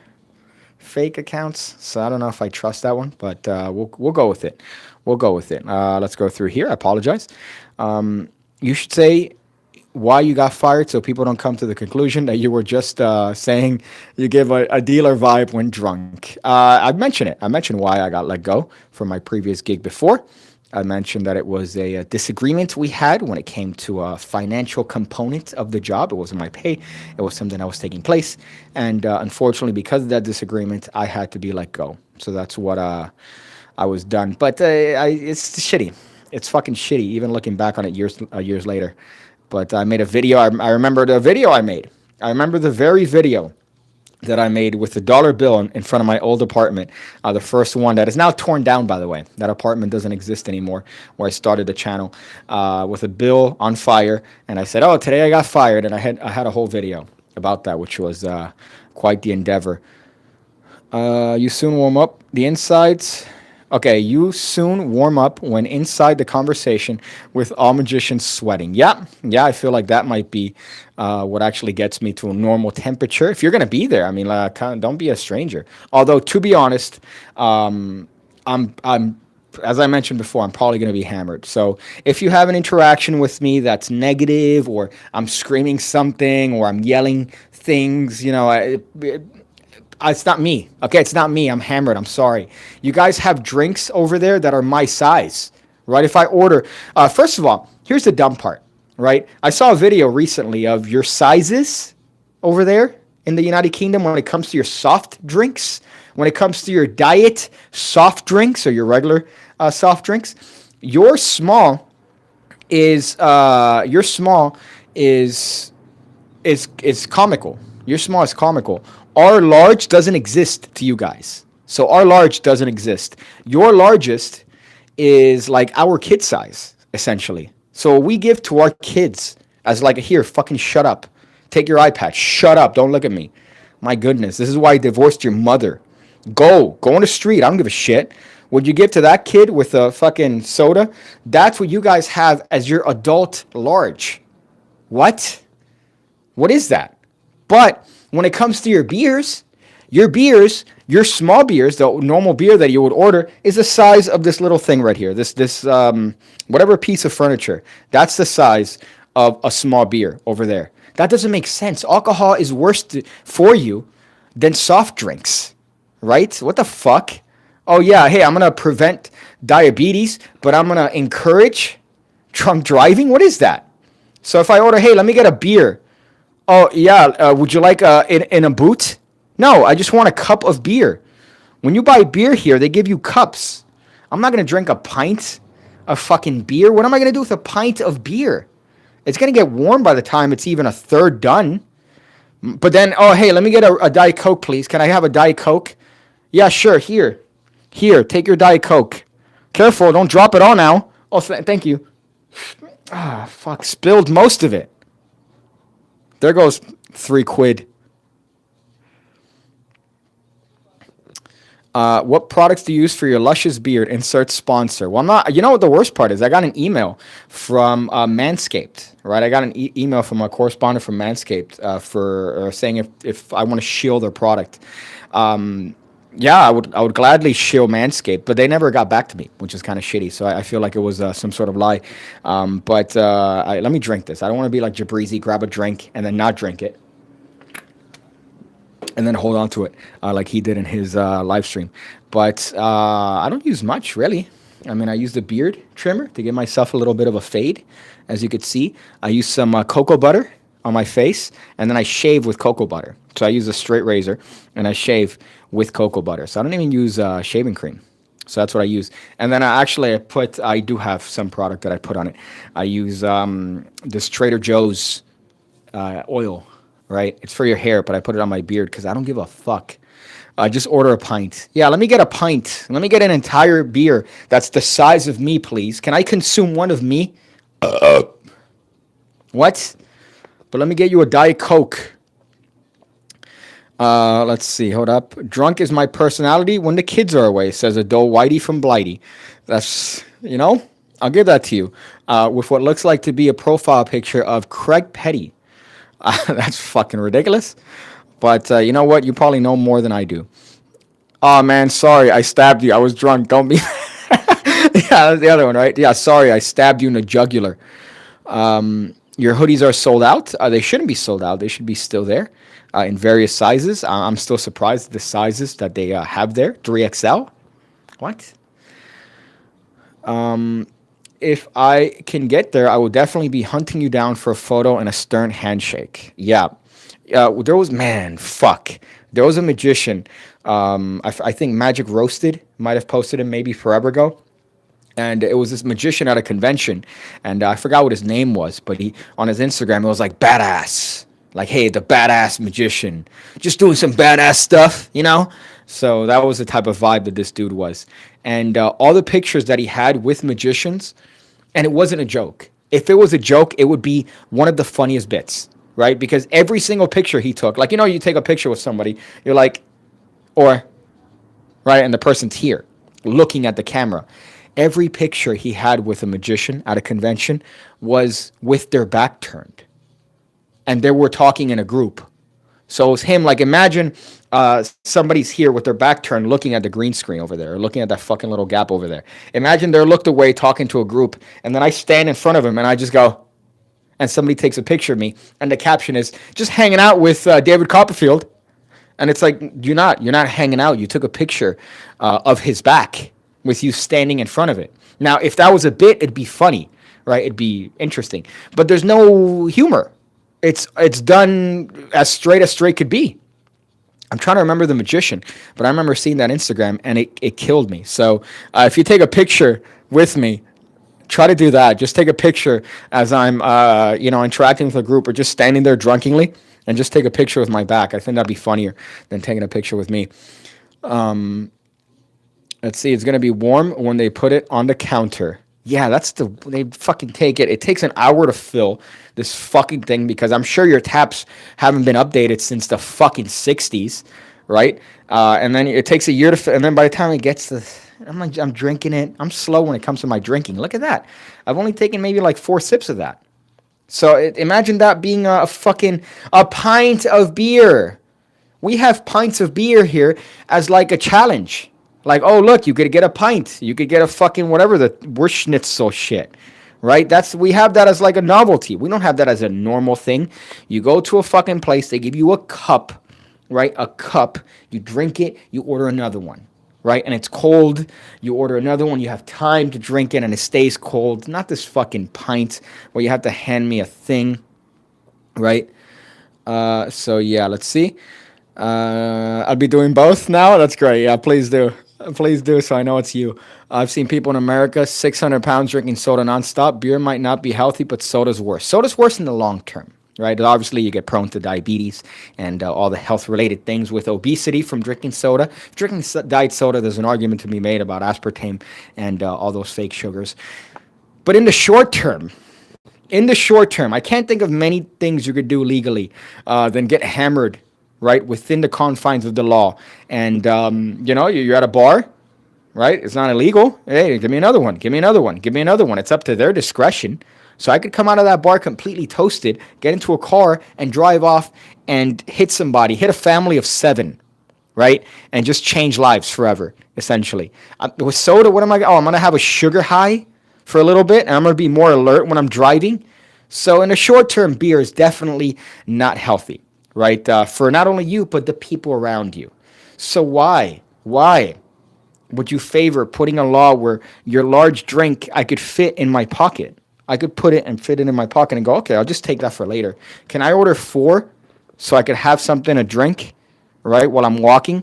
fake accounts. So I don't know if I trust that one, but we'll go with it. We'll go with it. Let's go through here. I apologize. You should say why you got fired so people don't come to the conclusion that you were just saying you give a dealer vibe when drunk. I mentioned it. I mentioned why I got let go from my previous gig before. I mentioned that it was a disagreement we had when it came to a financial component of the job. It wasn't my pay. It was something that was taking place. And unfortunately, because of that disagreement, I had to be let go. So that's what I was done. But it's shitty. It's fucking shitty, even looking back on it years later. But I made a video. I remember the video I made. I remember the very video that I made with the dollar bill in front of my old apartment. The first one that is now torn down, by the way. That apartment doesn't exist anymore, where I started the channel with a bill on fire. And I said, oh, today I got fired. And I had a whole video about that, which was quite the endeavor. You soon warm up the insides. Okay, you soon warm up when inside the conversation with all magicians sweating. Yeah, I feel like that might be what actually gets me to a normal temperature. If you're going to be there, I mean, don't be a stranger. Although, to be honest, I'm as I mentioned before, I'm probably going to be hammered. So if you have an interaction with me that's negative, or I'm screaming something, or I'm yelling things, it's not me. Okay, it's not me. I'm hammered. I'm sorry. You guys have drinks over there that are my size, right? If I order, first of all, here's the dumb part, right? I saw a video recently of your sizes over there in the United Kingdom when it comes to your soft drinks, when it comes to your diet soft drinks or your regular soft drinks. Your small is comical. Your small is comical. Our large doesn't exist to you guys. So our large doesn't exist. Your largest is like our kid size, essentially. So we give to our kids as like, here, fucking shut up. Take your iPad. Shut up. Don't look at me. My goodness. This is why I divorced your mother. Go on the street. I don't give a shit. Would you give to that kid with a fucking soda? That's what you guys have as your adult large. What? What is that? But when it comes to your small beers, the normal beer that you would order is the size of this little thing right here. This whatever piece of furniture. That's the size of a small beer over there. That doesn't make sense. Alcohol is worse for you than soft drinks, right? What the fuck? Oh yeah, hey, I'm gonna prevent diabetes, but I'm gonna encourage drunk driving. What is that? So if I order, hey, let me get a beer. Oh yeah, would you like in a boot? No, I just want a cup of beer. When you buy beer here, they give you cups. I'm not gonna drink a pint of fucking beer. What am I gonna do with a pint of beer? It's gonna get warm by the time it's even a third done. But then, oh hey, let me get a Diet Coke, please. Can I have a Diet Coke? Yeah, sure. Here, take your Diet Coke. Careful, don't drop it all now. Oh, thank you. Ah, fuck, spilled most of it. There goes £3. What products do you use for your luscious beard? Insert sponsor. Well, I'm not. You know what the worst part is? I got an email from Manscaped. Right, I got an email from a correspondent from Manscaped for saying if I want to shill their product. Yeah, I would gladly shill Manscaped, but they never got back to me, which is kind of shitty. So I feel like it was some sort of lie. But let me drink this. I don't want to be like Jabrizi, grab a drink and then not drink it, and then hold on to it like he did in his live stream. But I don't use much, really. I mean, I use the beard trimmer to give myself a little bit of a fade. As you could see, I use some cocoa butter on my face, and then I shave with cocoa butter. So I use a straight razor, and I shave with cocoa butter. So I don't even use shaving cream. So that's what I use. And then I do have some product that I put on it. I use this Trader Joe's oil, right? It's for your hair, but I put it on my beard because I don't give a fuck. Just order a pint. Yeah, let me get a pint. Let me get an entire beer that's the size of me, please. Can I consume one of me? What? But let me get you a Diet Coke. Let's see. Hold up. Drunk is my personality when the kids are away, says Adole Whitey from Blighty. That's, I'll give that to you. With what looks like to be a profile picture of Craig Petty. That's fucking ridiculous. But you know what? You probably know more than I do. Oh, man, sorry. I stabbed you. I was drunk. Don't be... Yeah, that's the other one, right? Yeah, sorry. I stabbed you in the jugular. Your hoodies are sold out. They shouldn't be sold out. They should be still there in various sizes. I'm still surprised at the sizes that they have there. 3XL? What? If I can get there, I will definitely be hunting you down for a photo and a stern handshake. Yeah. There was a magician. I think Magic Roasted might have posted him maybe forever ago. And it was this magician at a convention, and I forgot what his name was, but he on his Instagram, it was like badass. Like, hey, the badass magician. Just doing some badass stuff, So that was the type of vibe that this dude was. And all the pictures that he had with magicians, and it wasn't a joke. If it was a joke, it would be one of the funniest bits, right? Because every single picture he took, like, you take a picture with somebody, you're like, right? And the person's here looking at the camera. Every picture he had with a magician at a convention was with their back turned. And they were talking in a group. So it was him, like, imagine somebody's here with their back turned looking at the green screen over there, or looking at that fucking little gap over there. Imagine they're looked away talking to a group, and then I stand in front of him and I just go, and somebody takes a picture of me, and the caption is, just hanging out with David Copperfield. And it's like, you're not hanging out. You took a picture of his back with you standing in front of it. Now, if that was a bit, it'd be funny, right? It'd be interesting. But there's no humor. It's done as straight could be. I'm trying to remember the magician, but I remember seeing that Instagram, and it killed me. So if you take a picture with me, try to do that. Just take a picture as I'm, interacting with a group, or just standing there drunkenly, and just take a picture with my back. I think that'd be funnier than taking a picture with me. Let's see. It's going to be warm when they put it on the counter. Yeah, they fucking take it. It takes an hour to fill this fucking thing, because I'm sure your taps haven't been updated since the fucking 60s, right? And then it takes a year to fill, and then by the time it gets to, I'm drinking it. I'm slow when it comes to my drinking. Look at that. I've only taken maybe like 4 sips of that. So imagine that being a pint of beer. We have pints of beer here as like a challenge. Like, oh, look, you could get a pint. You could get a fucking whatever, the Wurstschnitzel shit, right? We have that as like a novelty. We don't have that as a normal thing. You go to a fucking place, they give you a cup, right? A cup. You drink it, you order another one, right? And it's cold. You order another one, you have time to drink it, and it stays cold. Not this fucking pint where you have to hand me a thing, right? So yeah, let's see. I'll be doing both now. That's great. Yeah, please do. Please do, so I know it's you. I've seen people in America, 600 pounds drinking soda nonstop. Beer might not be healthy, but soda's worse. Soda's worse in the long term, right? Obviously, you get prone to diabetes and all the health-related things with obesity from drinking soda. Drinking diet soda, there's an argument to be made about aspartame and all those fake sugars. But in the short term, I can't think of many things you could do legally than get hammered, right, within the confines of the law. And, you're at a bar, right? It's not illegal. Hey, give me another one. Give me another one. Give me another one. It's up to their discretion. So I could come out of that bar completely toasted, get into a car and drive off and hit somebody, hit a family of 7, right? And just change lives forever, essentially. With soda, what am I? Oh, I'm going to have a sugar high for a little bit, and I'm going to be more alert when I'm driving. So in the short term, beer is definitely not healthy, right? For not only you, but the people around you. So why would you favor putting a law where your large drink I could fit in my pocket? I could put it and fit it in my pocket and go, okay, I'll just take that for later. Can I order 4 so I could have something to drink, right, while I'm walking?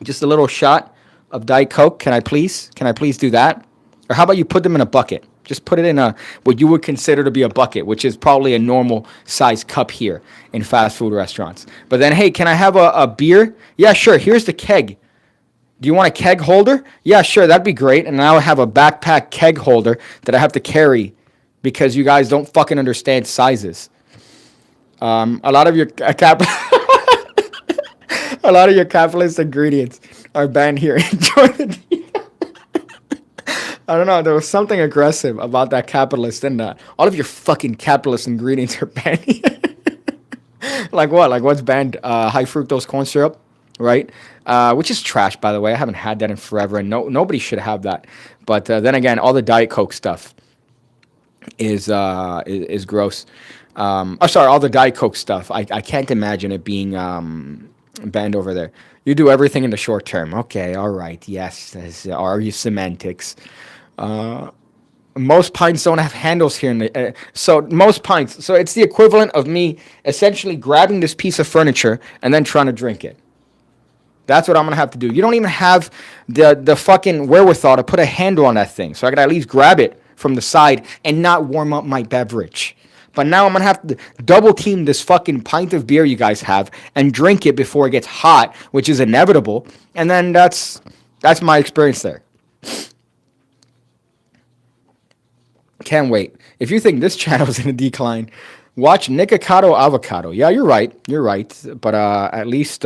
Just a little shot of Diet Coke. Can I please do that? Or how about you put them in a bucket? Just put it in what you would consider to be a bucket, which is probably a normal size cup here in fast food restaurants. But then, hey, can I have a beer? Yeah, sure. Here's the keg. Do you want a keg holder? Yeah, sure. That'd be great. And now I have a backpack keg holder that I have to carry because you guys don't fucking understand sizes. A lot of your a lot of your capitalist ingredients are banned here. Enjoy the I don't know. There was something aggressive about that capitalist in that. All of your fucking capitalist ingredients are banned. Like what? Like what's banned? High fructose corn syrup, right? Which is trash, by the way. I haven't had that in forever, and nobody should have that. But then again, all the Diet Coke stuff is gross. Sorry, all the Diet Coke stuff. I can't imagine it being banned over there. You do everything in the short term. Okay, all right, yes. Are you semantics? Most pints don't have handles here. So most pints. So it's the equivalent of me essentially grabbing this piece of furniture and then trying to drink it. That's what I'm going to have to do. You don't even have the fucking wherewithal to put a handle on that thing. So I could at least grab it from the side and not warm up my beverage. But now I'm going to have to double team this fucking pint of beer you guys have and drink it before it gets hot, which is inevitable. And then that's my experience there. Can't wait. If you think this channel is in a decline, watch Nikocado Avocado. Yeah, you're right. But at least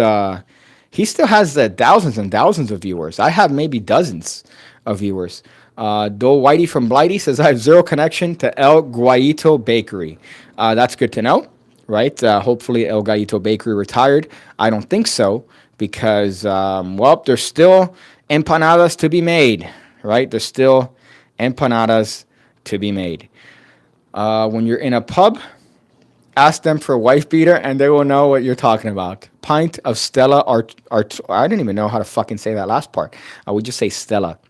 he still has thousands and thousands of viewers. I have maybe dozens of viewers. Do Whitey from Blighty says, I have zero connection to El Guayito Bakery. That's good to know, right? Hopefully El Guayito Bakery retired. I don't think so because, there's still empanadas to be made, right? There's still empanadas to be made. When you're in a pub, ask them for a wife beater and they will know what you're talking about. Pint of Stella I didn't even know how to fucking say that last part. I would just say Stella.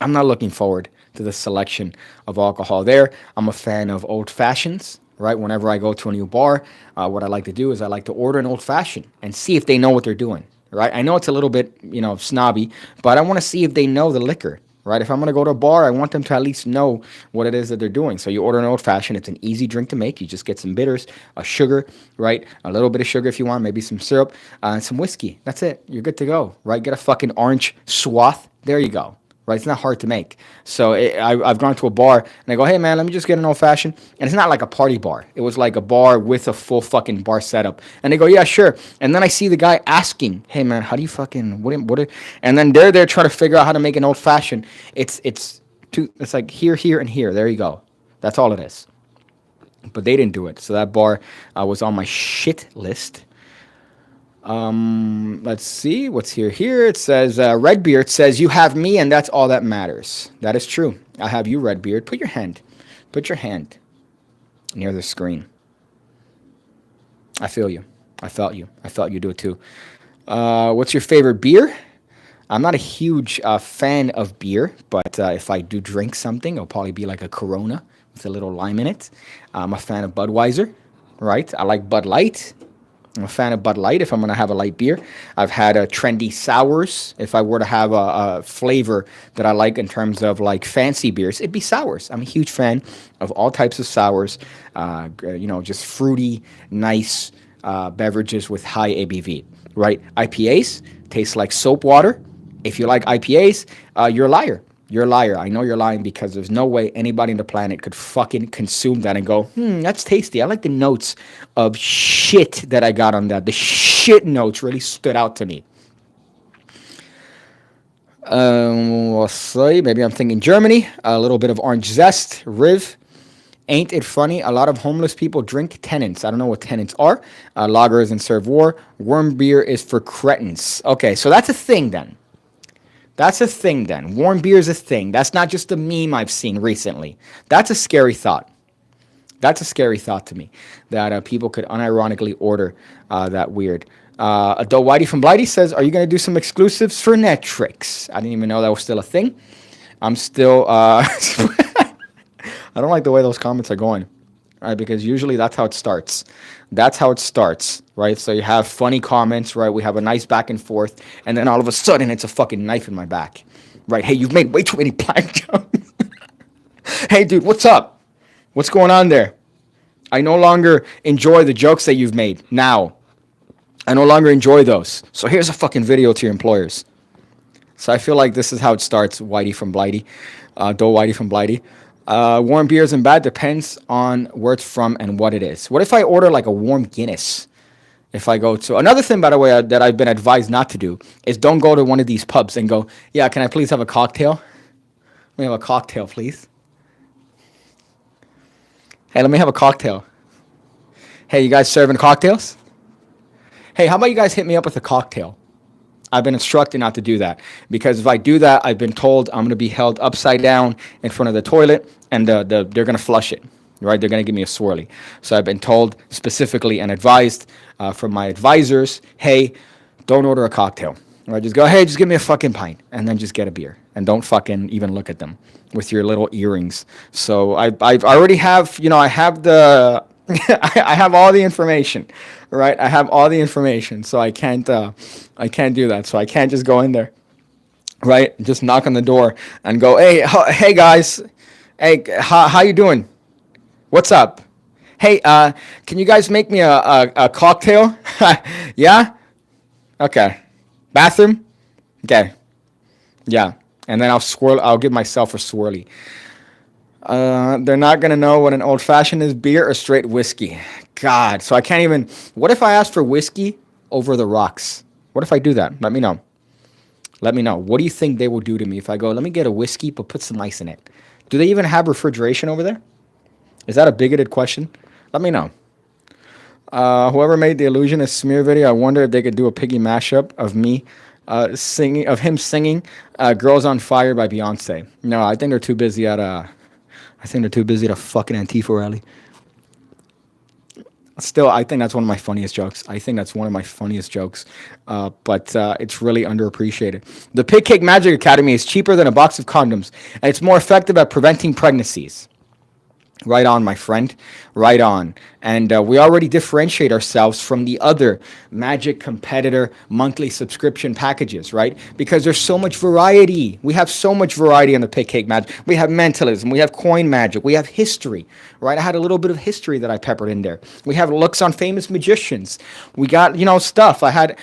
I'm not looking forward to the selection of alcohol there. I'm a fan of old fashions, right? Whenever I go to a new bar, what I like to do is I like to order an old fashioned and see if they know what they're doing, right? I know it's a little bit, snobby, but I want to see if they know the liquor, right? If I'm going to go to a bar, I want them to at least know what it is that they're doing. So you order an old fashioned. It's an easy drink to make. You just get some bitters, a sugar, right? A little bit of sugar if you want, maybe some syrup, and some whiskey. That's it. You're good to go, right? Get a fucking orange swath. There you go. Right, it's not hard to make. So I've gone to a bar and I go, hey man, let me just get an old fashioned. And it's not like a party bar. It was like a bar with a full fucking bar setup. And they go, yeah, sure. And then I see the guy asking, hey man, how do you fucking what? And then they're there trying to figure out how to make an old fashioned. It's like here, and here. There you go. That's all it is. But they didn't do it. So that bar was on my shit list. Let's see what's here. Here it says Redbeard says you have me, and that's all that matters. That is true. I have you, Redbeard. Put your hand near the screen. I feel you. I felt you. I felt you do it too. What's your favorite beer? I'm not a huge fan of beer, but if I do drink something, it'll probably be like a Corona with a little lime in it. I'm a fan of Budweiser, right? I like Bud Light. I'm a fan of Bud Light if I'm going to have a light beer. I've had trendy sours. If I were to have a flavor that I like in terms of like fancy beers, it'd be sours. I'm a huge fan of all types of sours, just fruity, nice beverages with high ABV, right? IPAs taste like soap water. If you like IPAs, you're a liar. You're a liar. I know you're lying because there's no way anybody on the planet could fucking consume that and go, that's tasty. I like the notes of shit that I got on that. The shit notes really stood out to me. We'll see. Maybe I'm thinking Germany. A little bit of orange zest. Riv. Ain't it funny? A lot of homeless people drink Tennants. I don't know what Tennants are. Lager isn't serve war. Warm beer is for cretins. Okay, so that's a thing then. That's a thing then. Warm beer is a thing. That's not just a meme I've seen recently. That's a scary thought. That's a scary thought to me, that people could unironically order that weird. Adult Whitey from Blighty says, are you going to do some exclusives for Netflix? I didn't even know that was still a thing. I'm still... I don't like the way those comments are going, right? Because usually that's how it starts. That's how it starts, right? So you have funny comments, right? We have a nice back and forth, and then all of a sudden it's a fucking knife in my back, right? Hey, you've made way too many black jokes. Hey, dude, what's up? What's going on there? I no longer enjoy the jokes that you've made now. I no longer enjoy those. So here's a fucking video to your employers. So I feel like this is how it starts, Whitey from Blighty, Dole Whitey from Blighty. Warm beer isn't bad. Depends on where it's from and what it is. What if I order like a warm Guinness? If I go to another thing, by the way, that I've been advised not to do is don't go to one of these pubs and go, yeah, can I please have a cocktail? Let me have a cocktail, please. Hey, let me have a cocktail. Hey, you guys serving cocktails? Hey, how about you guys hit me up with a cocktail? I've been instructed not to do that because if I do that, I've been told I'm going to be held upside down in front of the toilet and they're going to flush it, right? They're going to give me a swirly. So I've been told specifically and advised from my advisors, hey, don't order a cocktail. Right? Just go, hey, just give me a fucking pint and then just get a beer and don't fucking even look at them with your little earrings. So I already have, I have the... I have all the information, right? I have all the information, so I can't do that. So I can't just go in there, right? Just knock on the door and go, hey guys, hey, how you doing? What's up? Hey, can you guys make me a cocktail? Yeah? Okay. Bathroom? Okay. Yeah. And then I'll give myself a swirly. They're not going to know what an old-fashioned is, beer or straight whiskey. God, so I can't even... What if I ask for whiskey over the rocks? What if I do that? Let me know. Let me know. What do you think they will do to me if I go, let me get a whiskey, but put some ice in it? Do they even have refrigeration over there? Is that a bigoted question? Let me know. Whoever made the Illusionist smear video, I wonder if they could do a piggy mashup of me singing, of him singing Girls on Fire by Beyonce. No, I think they're too busy at a fucking Antifa rally. Still, I think that's one of my funniest jokes. But it's really underappreciated. The PigCake Magic Academy is cheaper than a box of condoms, and it's more effective at preventing pregnancies. Right on, my friend. Right on. And we already differentiate ourselves from the other magic competitor monthly subscription packages, right? Because there's so much variety. We have so much variety on the PigCake Magic. We have mentalism. We have coin magic. We have history, right? I had a little bit of history that I peppered in there. We have looks on famous magicians. We got, stuff. I had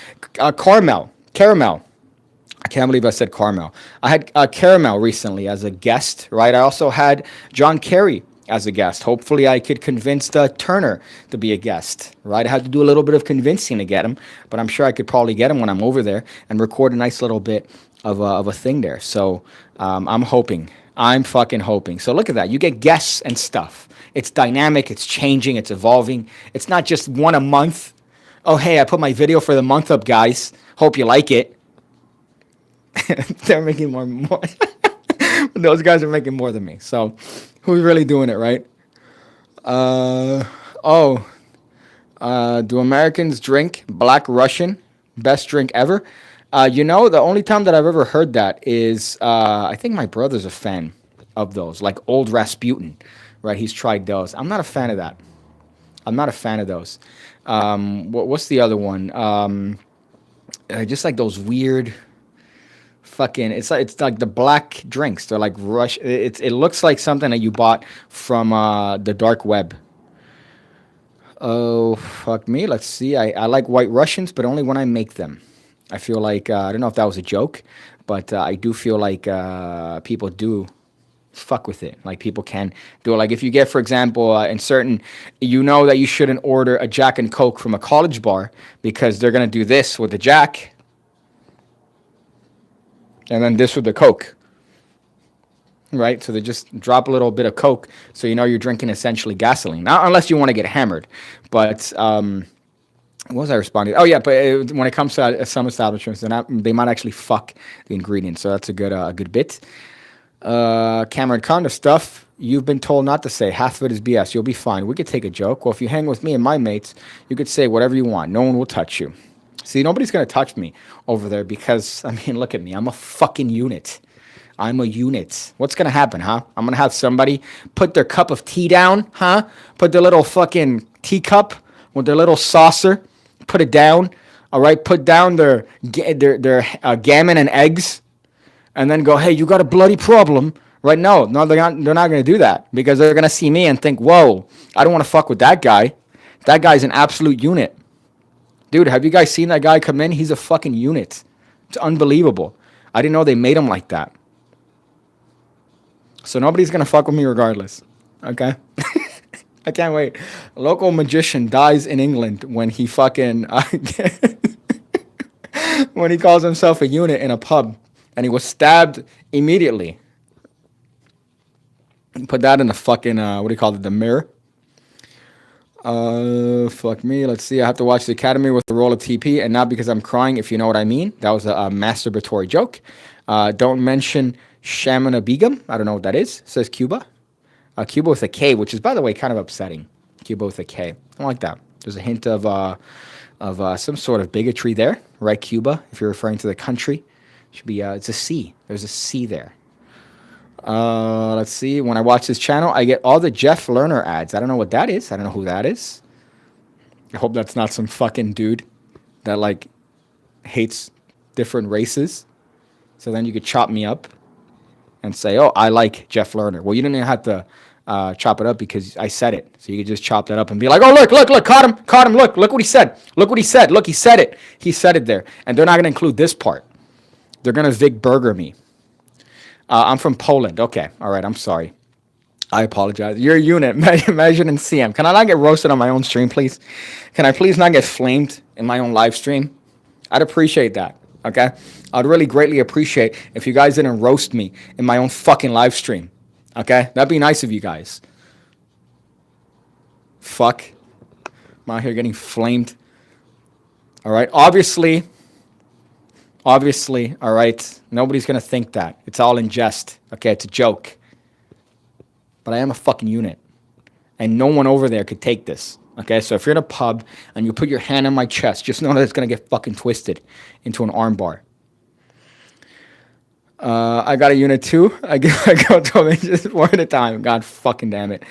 caramel. I can't believe I said caramel. I had caramel recently as a guest, right? I also had John Kerry as a guest. Hopefully I could convince Turner to be a guest, right? I had to do a little bit of convincing to get him, but I'm sure I could probably get him when I'm over there and record a nice little bit of a thing there. So I'm fucking hoping. So look at that. You get guests and stuff. It's dynamic. It's changing. It's evolving. It's not just one a month, Oh, hey, I put my video for the month up, guys. Hope you like it. They're making more. Those guys are making more than me. So who's really doing it, right? Uh, oh, do Americans drink Black Russian? Best drink ever? The only time that I've ever heard that is I think my brother's a fan of those, like Old Rasputin, right? He's tried those. I'm not a fan of that. I'm not a fan of those. What's the other one? Just like those weird fucking. It's like the black drinks. They're like rush. It looks like something that you bought from the dark web. Oh fuck me. Let's see. I like White Russians, but only when I make them. I feel like I don't know if that was a joke, but I do feel like people do fuck with it. Like people can do it. Like if you get, for example, in certain, that you shouldn't order a Jack and Coke from a college bar because they're gonna do this with the Jack, and then this with the Coke, right? So they just drop a little bit of Coke, so you're drinking essentially gasoline. Not unless you want to get hammered, but what was I responding? Oh yeah, but when it comes to some establishments, they might actually fuck the ingredients. So that's a good bit. Cameron Conda stuff. You've been told not to say. Half of it is BS. You'll be fine. We could take a joke. Well, if you hang with me and my mates, you could say whatever you want. No one will touch you. See, nobody's gonna touch me over there because look at me. I'm a fucking unit. I'm a unit. What's gonna happen, huh? I'm gonna have somebody put their cup of tea down, huh? Put their little fucking teacup with their little saucer. Put it down. All right. Put down their gammon and eggs, and then go, hey, you got a bloody problem, right? No, they're not. They're not gonna do that because they're gonna see me and think, whoa, I don't want to fuck with that guy. That guy's an absolute unit, dude. Have you guys seen that guy come in? He's a fucking unit. It's unbelievable. I didn't know they made him like that. So nobody's gonna fuck with me regardless. Okay. I can't wait. A local magician dies in England when he fucking when he calls himself a unit in a pub, and he was stabbed immediately. Put that in the fucking what do you call it? The mirror. Fuck me. Let's see. I have to watch The Academy with the role of TP, and not because I'm crying. If you know what I mean. That was a masturbatory joke. Don't mention Shamana Begum. I don't know what that is. Says Cuba. Cuba with a K, which is, by the way, kind of upsetting. Cuba with a K. I don't like that. There's a hint of some sort of bigotry there, right? Cuba, if you're referring to the country, should be. It's a C. There's a C there. Let's see. When I watch this channel, I get all the Jeff Lerner ads. I don't know what that is. I don't know who that is. I hope that's not some fucking dude that like hates different races. So then you could chop me up and say, oh, I like Jeff Lerner. Well, you didn't even have to chop it up because I said it. So you could just chop that up and be like, oh, look, caught him, look what he said. Look, he said it. He said it there. And they're not going to include this part. They're going to Vig Burger me. I'm from Poland. Okay, all right, I'm sorry. I apologize. You're a unit, measured in CM. Can I not get roasted on my own stream, please? Can I please not get flamed in my own live stream? I'd appreciate that, okay? I'd really greatly appreciate if you guys didn't roast me in my own fucking live stream. Okay? That'd be nice of you guys. Fuck. I'm out here getting flamed. All right? Obviously, all right? Nobody's going to think that. It's all in jest. Okay? It's a joke. But I am a fucking unit. And no one over there could take this. Okay? So if you're in a pub and you put your hand on my chest, just know that it's going to get fucking twisted into an armbar. I got a unit too. I go to them just one at a time. God fucking damn it.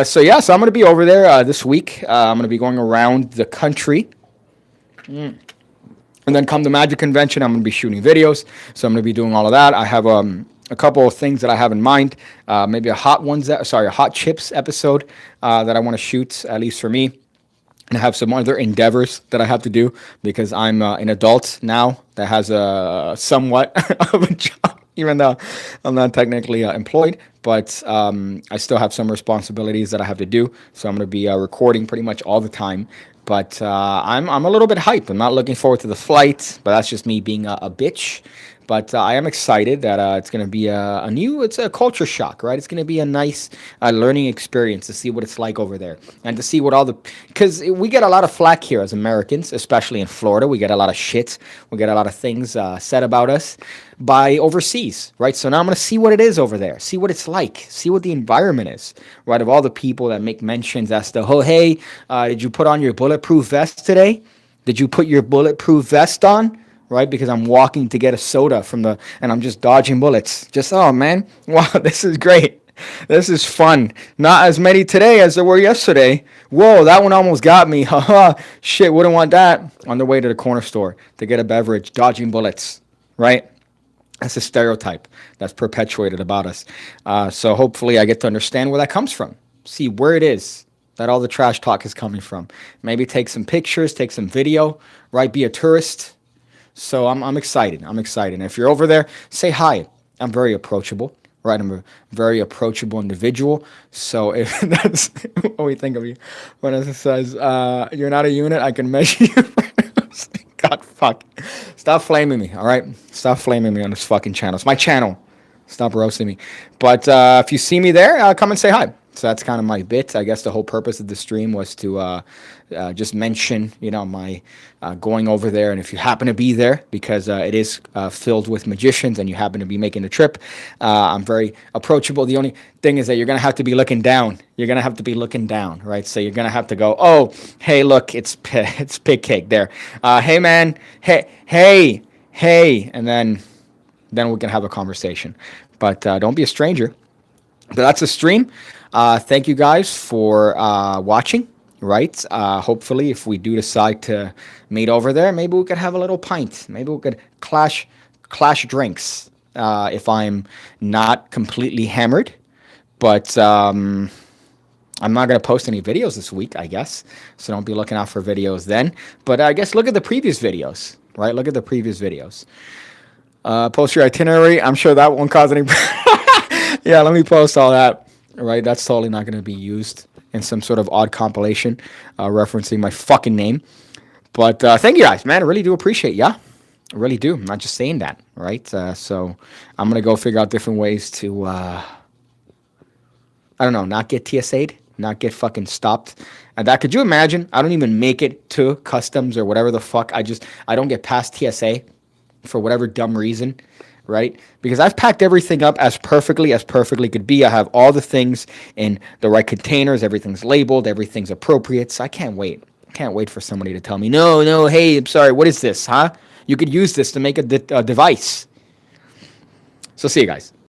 So I'm going to be over there this week. I'm going to be going around the country. And then come the Magic Convention, I'm going to be shooting videos. So I'm going to be doing all of that. I have a couple of things that I have in mind. Maybe a hot chips episode that I want to shoot, at least for me. And I have some other endeavors that I have to do because I'm an adult now that has a somewhat of a job, even though I'm not technically employed. But I still have some responsibilities that I have to do. So I'm going to be recording pretty much all the time. But I'm a little bit hyped. I'm not looking forward to the flight, but that's just me being a bitch. But I am excited that it's going to be it's a culture shock, right? It's going to be a nice learning experience to see what it's like over there and to see what because we get a lot of flack here as Americans, especially in Florida. We get a lot of shit. We get a lot of things said about us by overseas, right? So now I'm going to see what it is over there, see what it's like, see what the environment is, right? Of all the people that make mentions as to, oh, hey, did you put on your bulletproof vest today? Did you put your bulletproof vest on? Right? Because I'm walking to get a soda and I'm just dodging bullets. Just, oh man, wow, this is great. This is fun. Not as many today as there were yesterday. Whoa, that one almost got me. Haha, shit, wouldn't want that. On the way to the corner store to get a beverage, dodging bullets, right? That's a stereotype that's perpetuated about us. So hopefully I get to understand where that comes from. See where it is that all the trash talk is coming from. Maybe take some pictures, take some video, right? Be a tourist. So I'm excited. I'm excited. And if you're over there, say hi. I'm very approachable, right? I'm a very approachable individual. So if that's what we think of you, when it says you're not a unit, I can measure you. God, fuck. Stop flaming me, all right? Stop flaming me on this fucking channel. It's my channel. Stop roasting me. But if you see me there, come and say hi. So that's kind of my bit. I guess the whole purpose of the stream was to just mention, my going over there. And if you happen to be there, because it is filled with magicians and you happen to be making the trip, I'm very approachable. The only thing is that you're going to have to be looking down. You're going to have to be looking down, right? So you're going to have to go, oh, hey, look, it's PigCake there. Hey, man. Hey. And then we can have a conversation. But don't be a stranger. But that's a stream. Thank you guys for watching, right? Hopefully, if we do decide to meet over there, maybe we could have a little pint. Maybe we could clash drinks if I'm not completely hammered. But I'm not going to post any videos this week, I guess. So don't be looking out for videos then. But I guess look at the previous videos, right? Look at the previous videos. Post your itinerary. I'm sure that won't cause any... Yeah, let me post all that. Right, that's totally not going to be used in some sort of odd compilation referencing my fucking name. But thank you guys, man. I really do appreciate ya. I really do. I'm not just saying that, right? So I'm going to go figure out different ways to, I don't know, not get TSA'd, not get fucking stopped. And that, could you imagine? I don't even make it to customs or whatever the fuck. I don't get past TSA for whatever dumb reason. Right? Because I've packed everything up as perfectly could be. I have all the things in the right containers. Everything's labeled. Everything's appropriate. So I can't wait. I can't wait for somebody to tell me, no, hey, I'm sorry. What is this, huh? You could use this to make a device. So see you guys.